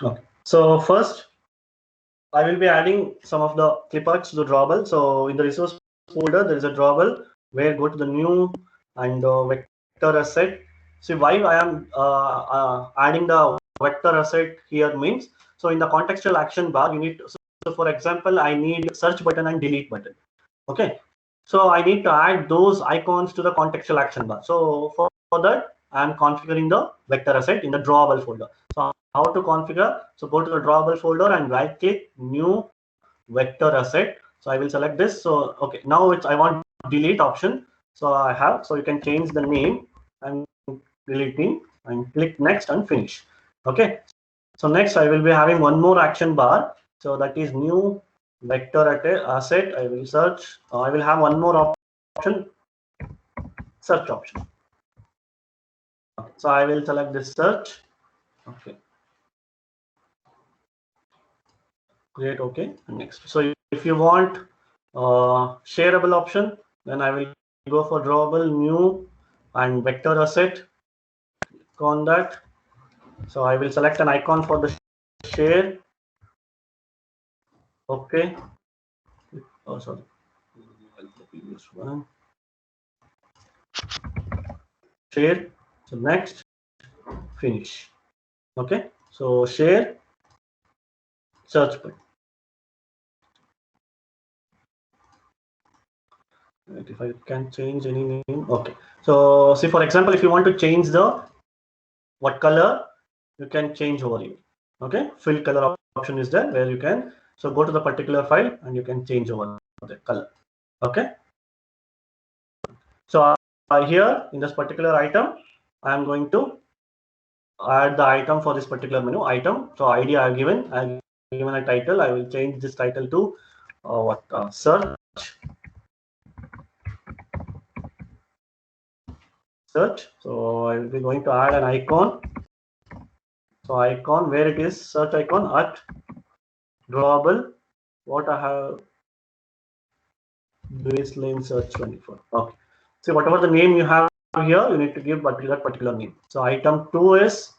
Okay. So first, I will be adding some of the cliparts to the drawable. So in the resource folder, there is a drawable where go to the new and vector asset. See why I am adding the vector asset here means, so in the contextual action bar, you need to, so for example, I need search button and delete button. Okay. So I need to add those icons to the contextual action bar. So for that, I'm configuring the vector asset in the drawable folder. So how to configure? So go to the drawable folder and right click new vector asset. So I will select this. So okay, now I want delete option. So I have, so you can change the name and deleting and click next and finish. Okay. So next I will be having one more action bar. So that is new vector asset. I will search. I will have one more option, search option. Okay. So I will select this search. Okay. Create. Okay. And next. So if you want shareable option, then I will go for drawable new and vector asset. Click on that. So I will select an icon for the share. Okay. Oh, sorry. The previous one. Share. So next, finish. Okay. So share, search button. Right, if I can change any name. Okay. So see, for example, if you want to change the what color, you can change over here. Okay. Fill color option is there where you can. So go to the particular file and you can change over the color. Okay. So here in this particular item, I am going to add the item for this particular menu item. So ID I have given a title. I will change this title to search. So I will be going to add an icon. So icon where it is search icon at drawable. What I have baseline search 24. Okay. So whatever the name you have here, you need to give that particular name. So item 2 is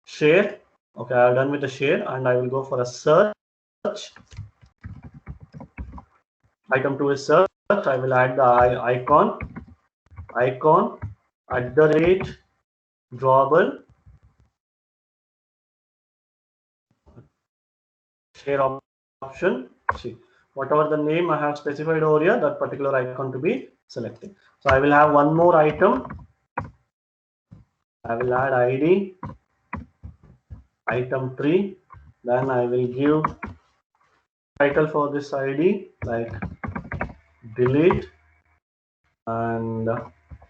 share. Okay, I have done with the share and I will go for a search. Item 2 is search. I will add the icon at the rate drawable share option. See, whatever the name I have specified over here, that particular icon to be selected. So I will have one more item. I will add ID item 3. Then I will give title for this ID like delete, and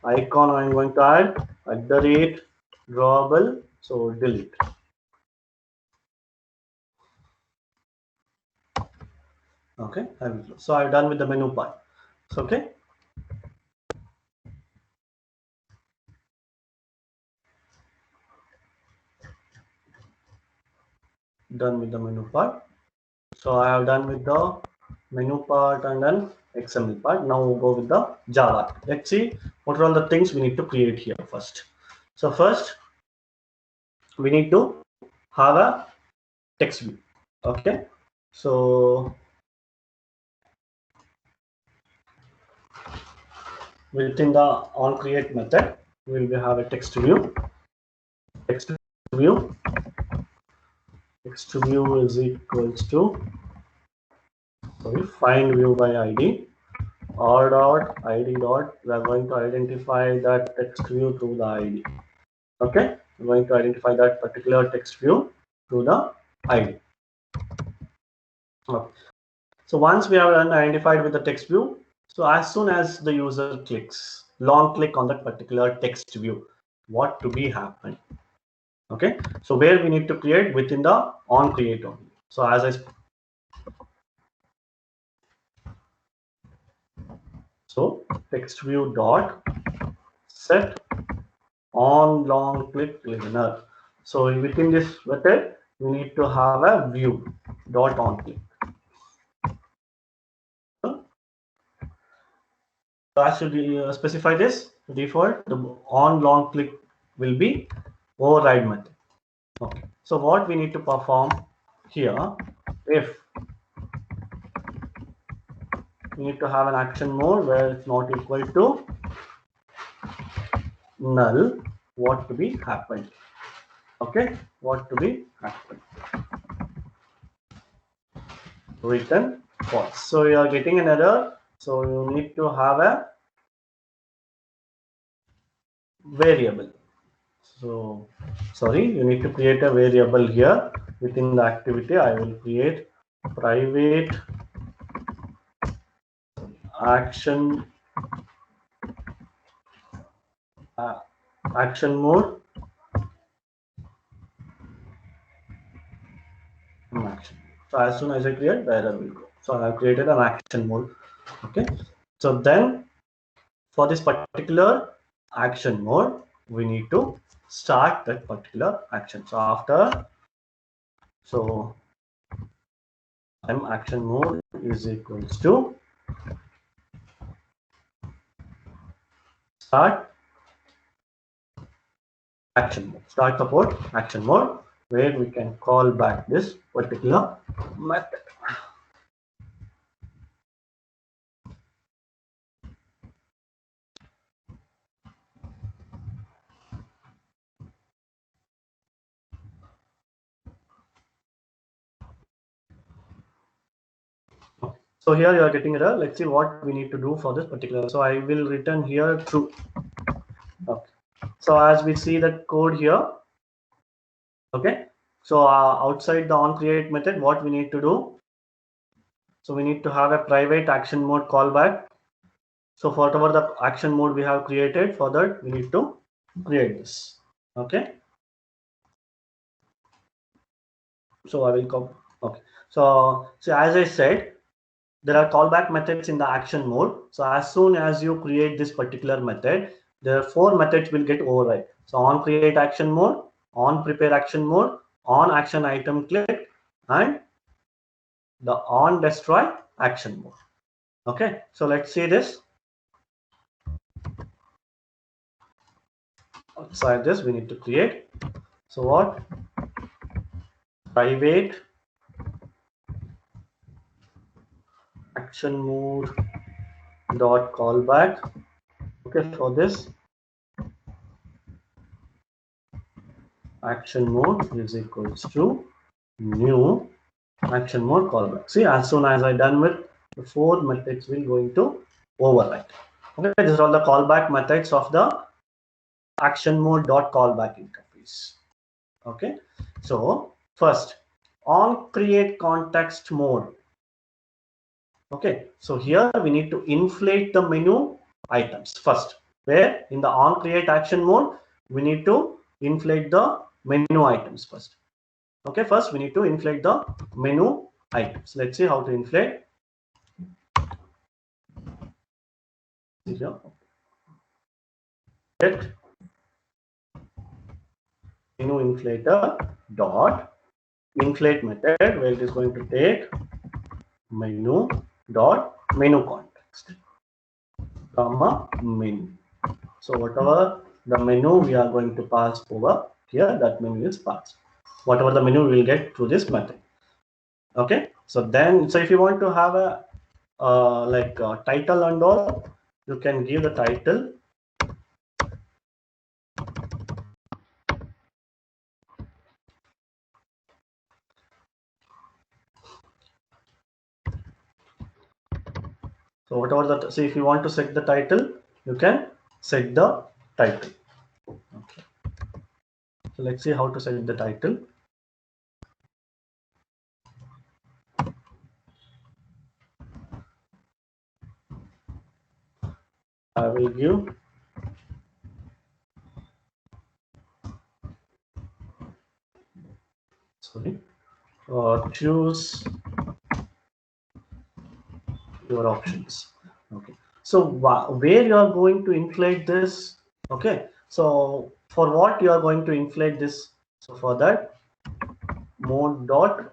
icon I'm going to add at the rate drawable, so delete. Okay, so I've done with the menu part. So okay, done with the menu part. So I have done with the menu part and then XML part. Now we'll go with the Java. Let's see what are all the things we need to create here first. So first we need to have a text view. Okay, so within the onCreate method, we will have a text view. Text view is equals to find view by ID r dot id dot. We are going to identify that text view through the ID. Okay, we're going to identify that particular text view through the ID. Okay. So once we have identified with the text view, so as soon as the user clicks, long click on that particular text view, what to be happen? Okay, so where we need to create within the onCreate only. So as I text view dot set on long click listener. So within this method, we need to have a view dot on click. So I should specify this default. The on long click will be override method. Okay. So what we need to perform here, if we need to have an action mode where it's not equal to null, what to be happened? Okay, what to be happened? Return false. So you are getting an error. So you need to have a variable. So sorry, you need to create a variable here within the activity. I will create private action action mode action. So as soon as I create, the error will go. So I have created an action mode. Okay. So then for this particular action mode, we need to start that particular action. So after, so action mode is equals to start action mode, start support action mode, where we can call back this particular method. So here you are getting error. Let's see what we need to do for this particular. So I will return here true. Okay. So as we see the code here, okay. So outside the onCreate method, what we need to do? So we need to have a private action mode callback. So for whatever the action mode we have created, for that we need to create this. Okay. So I will come. Okay. So as I said, there are callback methods in the action mode. So as soon as you create this particular method, the 4 methods will get override. So on create action mode, on prepare action mode, on action item click, and the on destroy action mode. Okay, so let's see this. Outside this, we need to create. So what? Private action mode dot callback. Okay, for this action mode is equals to new action mode callback. See, as soon as I done with the 4 methods, will going to override. Okay, these are all the callback methods of the action mode dot callback interface. Okay, so first on create context mode. Okay, so here we need to inflate the menu items first, where in the on create action mode we need to inflate the menu items first. Okay, first we need to inflate the menu items. Let's see how to inflate. Here, get menu inflator dot inflate method, where it is going to take menu dot menu context comma menu. So whatever the menu we are going to pass over here, that menu is passed. Whatever the menu we will get through this method. Okay, so then, so if you want to have a title and all, you can give the title. So whatever that, so if you want to set the title, you can set the title. Okay. So let's see how to set the title. I will give choose your options. Okay, so where you are going to inflate this? Okay, so for what you are going to inflate this? So for that, mode dot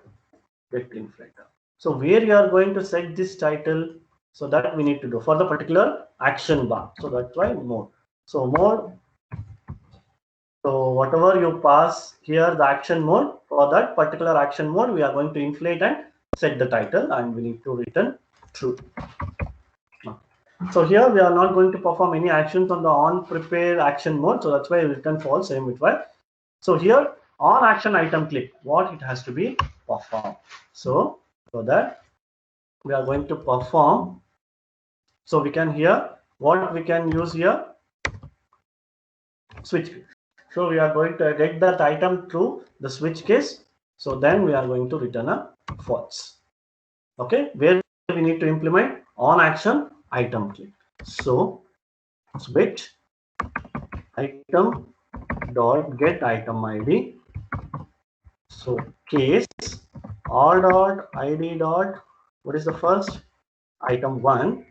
get inflator. So where you are going to set this title, so that we need to do for the particular action bar. So that's why mode. So mode, so whatever you pass here, the action mode, for that particular action mode, we are going to inflate and set the title, and we need to return true. So here we are not going to perform any actions on the on prepare action mode. So that's why we return false, same with why. So here on action item click, what it has to be performed. So for that we are going to perform. So we can here, what we can use here, switch case. So we are going to get that item through the switch case. So then we are going to return a false. Okay, where we need to implement on action item click. So switch item dot get item id. So case r dot id dot, what is the first item 1.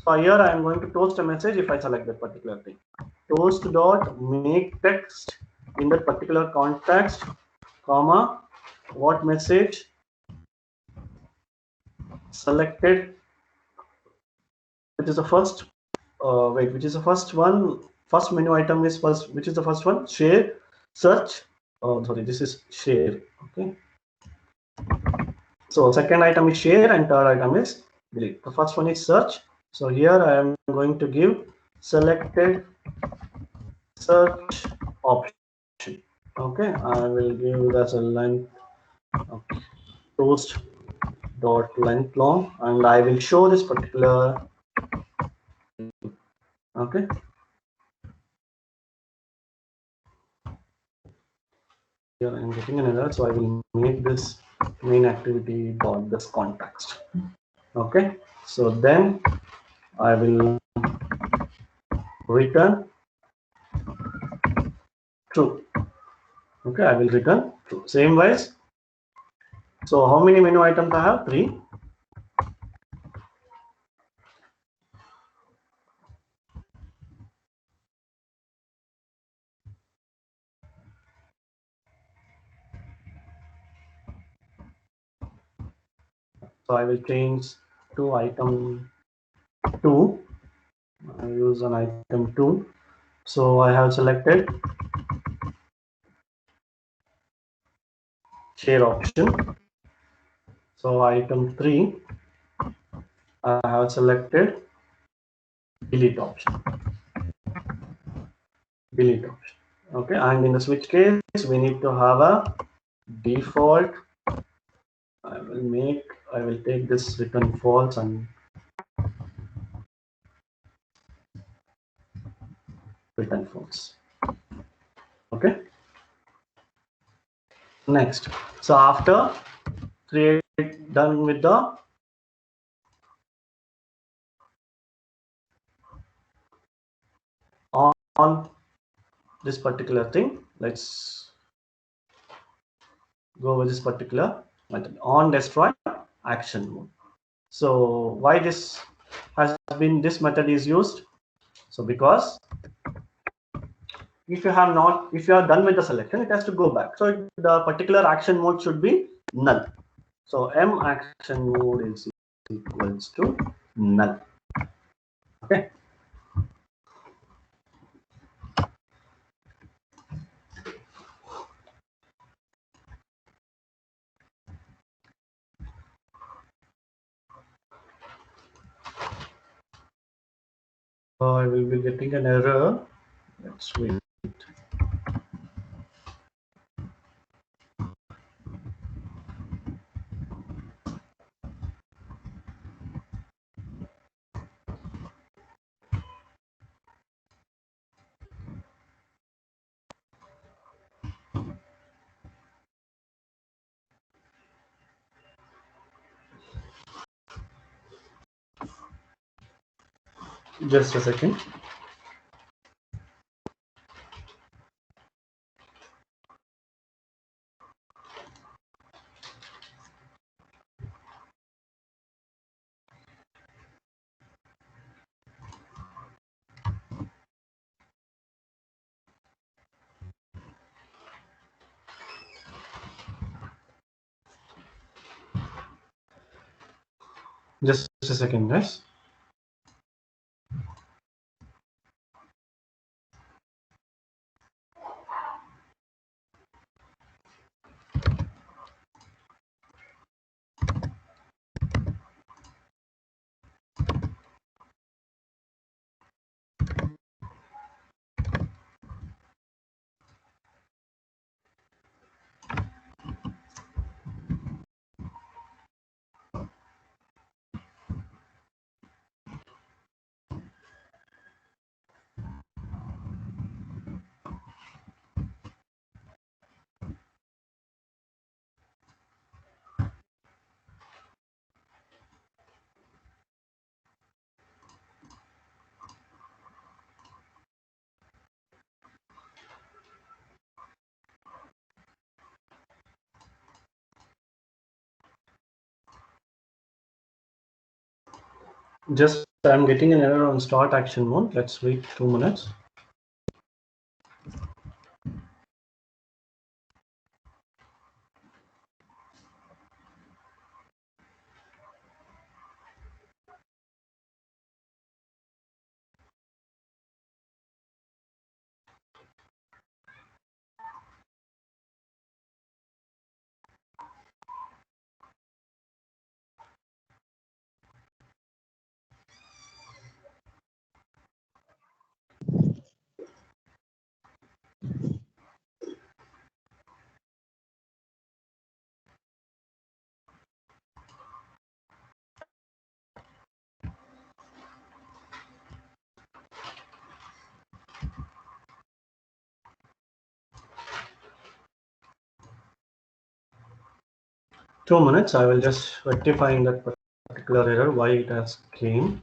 So here I am going to toast a message if I select that particular thing. Toast dot make text in that particular context, comma, what message selected, which is the first which is the first one, first menu item is first, which is the first one, share search, oh sorry, this is share. Okay, so second item is share and third item is delete. The first one is search. So here I am going to give selected search option. Okay, I will give as a length, okay, toast dot length long, and I will show this particular. Okay, here I am getting an error, so I will make this main activity dot this context. Okay, so then I will return true. Okay, I will return true. Same wise. So how many menu items I have? 3. So I will change to item 2. I use an item 2. So I have selected share option. So item 3, I have selected delete option. Delete option. Okay, and in the switch case, we need to have a default. I will take this return false and return false. Okay. Next. So after done with the on this particular thing, let's go with this particular method on destroy action mode. So why this has been this method is used? So because if you are done with the selection, it has to go back. So the particular action mode should be null. So m action mode is equals to null. Okay. I will be getting an error. Let's wait. Just a second. Just a second, guys. Just I'm getting an error on start action mode. Let's wait 2 minutes. I will just rectifying that particular error, why it has came.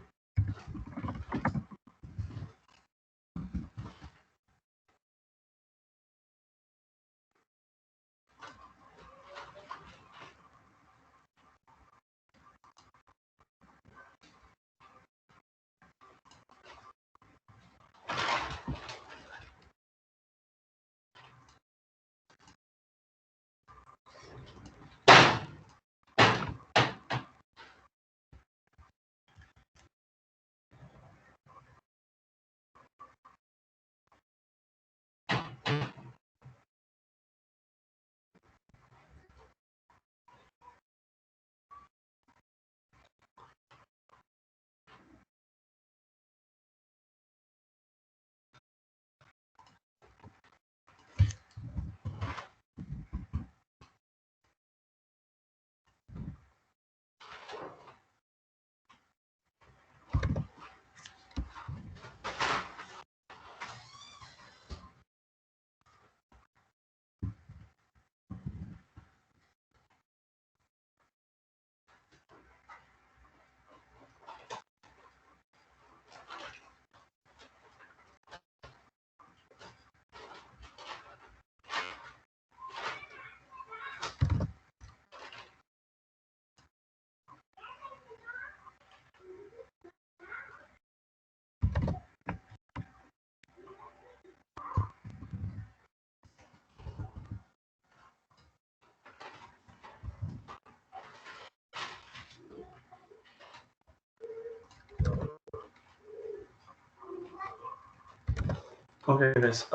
Okay, guys.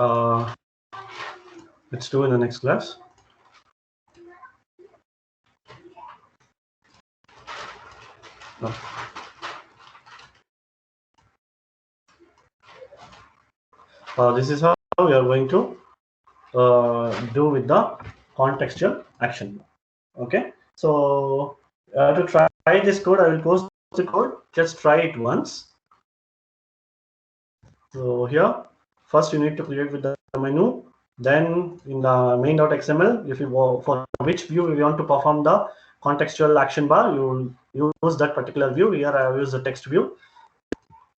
Let's do in the next class. No. This is how we are going to do with the contextual action. Okay, so to try this code, I will post the code. Just try it once. So here, first you need to create with the menu. Then in the main.xml, if you for which view you want to perform the contextual action bar, you use that particular view. Here I have used the text view.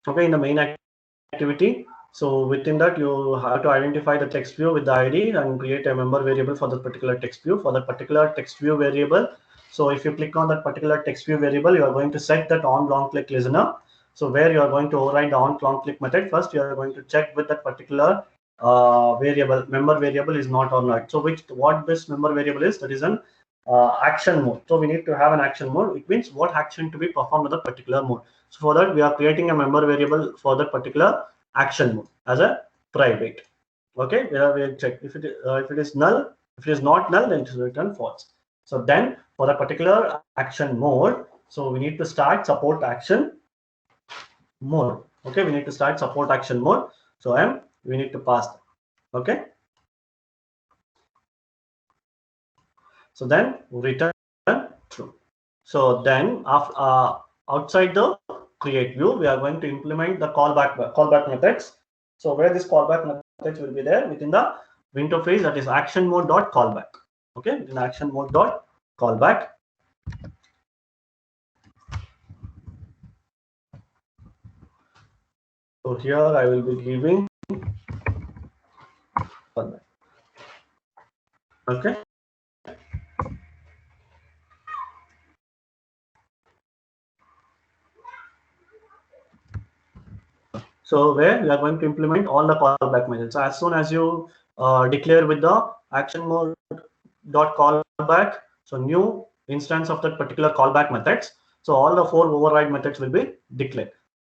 Okay, in the main activity. So within that, you have to identify the text view with the ID and create a member variable for that particular text view. For that particular text view variable, so if you click on that particular text view variable, you are going to set that on long click listener. So where you are going to override the on long click method, first you are going to check with that particular variable, member variable is not or not. So what this member variable is, that is an action mode. So we need to have an action mode. It means what action to be performed in that particular mode. So for that, we are creating a member variable for that particular action mode as a private. Okay, where we check if it is null. If it is not null, then it will return false. So then for the particular action mode, so we need to start support action mode. Okay, we need to start support action mode. So we need to pass that. Okay. So then return true. So then outside the create view, we are going to implement the callback methods. So where this callback methods will be there within the interface, that is action mode dot callback. Okay, within action mode dot callback. So here I will be giving callback. Okay. So where we are going to implement all the callback methods. So as soon as you declare with the action mode dot callback, so new instance of that particular callback methods. So all the 4 override methods will be declared.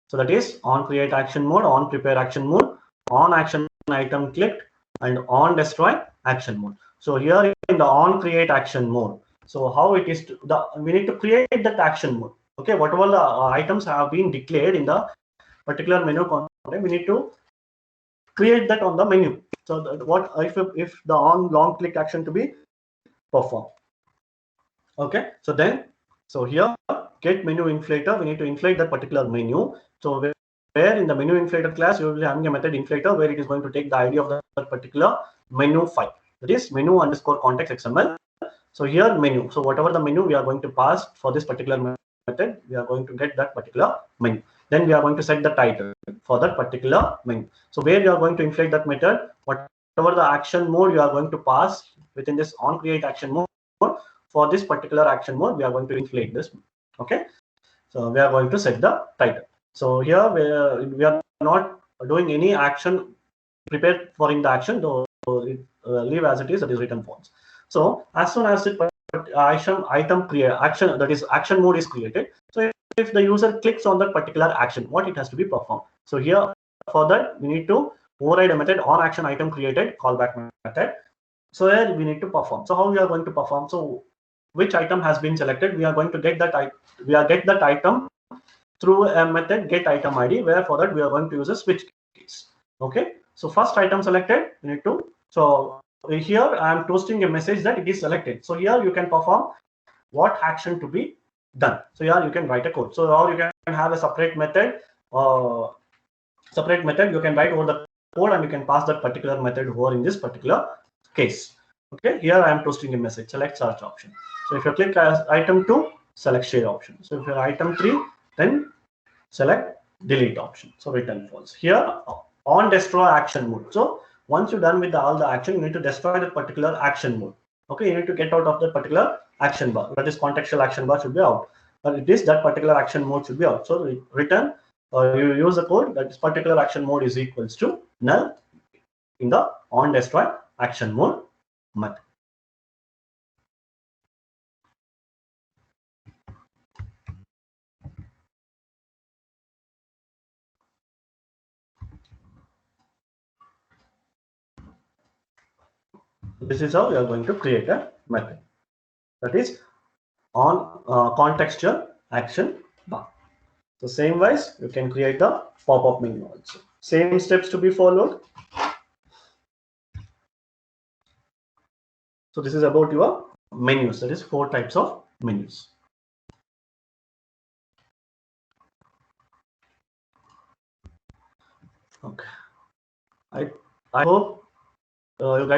So that is on create action mode, on prepare action mode, on action item clicked, and on destroy action mode. So here in the on create action mode, so how it is we need to create that action mode. Okay, whatever the items have been declared in the particular menu content, we need to create that on the menu. So what if the on long click action to be performed. Okay, so here get menu inflator, we need to inflate that particular menu. So where in the menu inflator class you will be having a method inflator where it is going to take the ID of that particular menu file, that is menu underscore context XML. So here menu, so whatever the menu we are going to pass for this particular method, we are going to get that particular menu. Then we are going to set the title for that particular menu. So where you are going to inflate that method, whatever the action mode you are going to pass within this on create action mode, for this particular action mode, we are going to inflate this. Okay, so we are going to set the title. So here we are not doing any action prepared for in the action, though leave as it is, that is written false. So as soon as the item create action, that is action mode is created, so if the user clicks on that particular action, what it has to be performed. So here for that we need to override a method on action item created callback method. So here we need to perform. So how we are going to perform? So which item has been selected, we are going to get that get that item through a method get item ID, where for that we are going to use a switch case. Okay, so first item selected, we need to, so here I am posting a message that it is selected. So here you can perform what action to be done. So here you can write a code. So or you can have a separate method you can write over the code and you can pass that particular method over in this particular case. Okay, here I am posting a message, select search option. So if you click as item 2, select share option. So if you're item 3, then select delete option. So return false. Here on destroy action mode. So once you're done with all the action, you need to destroy that particular action mode. Okay, you need to get out of that particular action bar. That is contextual action bar should be out. But it is that particular action mode should be out. So return you use the code that this particular action mode is equals to null in the on destroy action mode method. This is how you are going to create a method. That is on contextual action bar. So same wise, you can create the pop-up menu also. Same steps to be followed. So this is about your menus. That is 4 types of menus. Okay. I hope you guys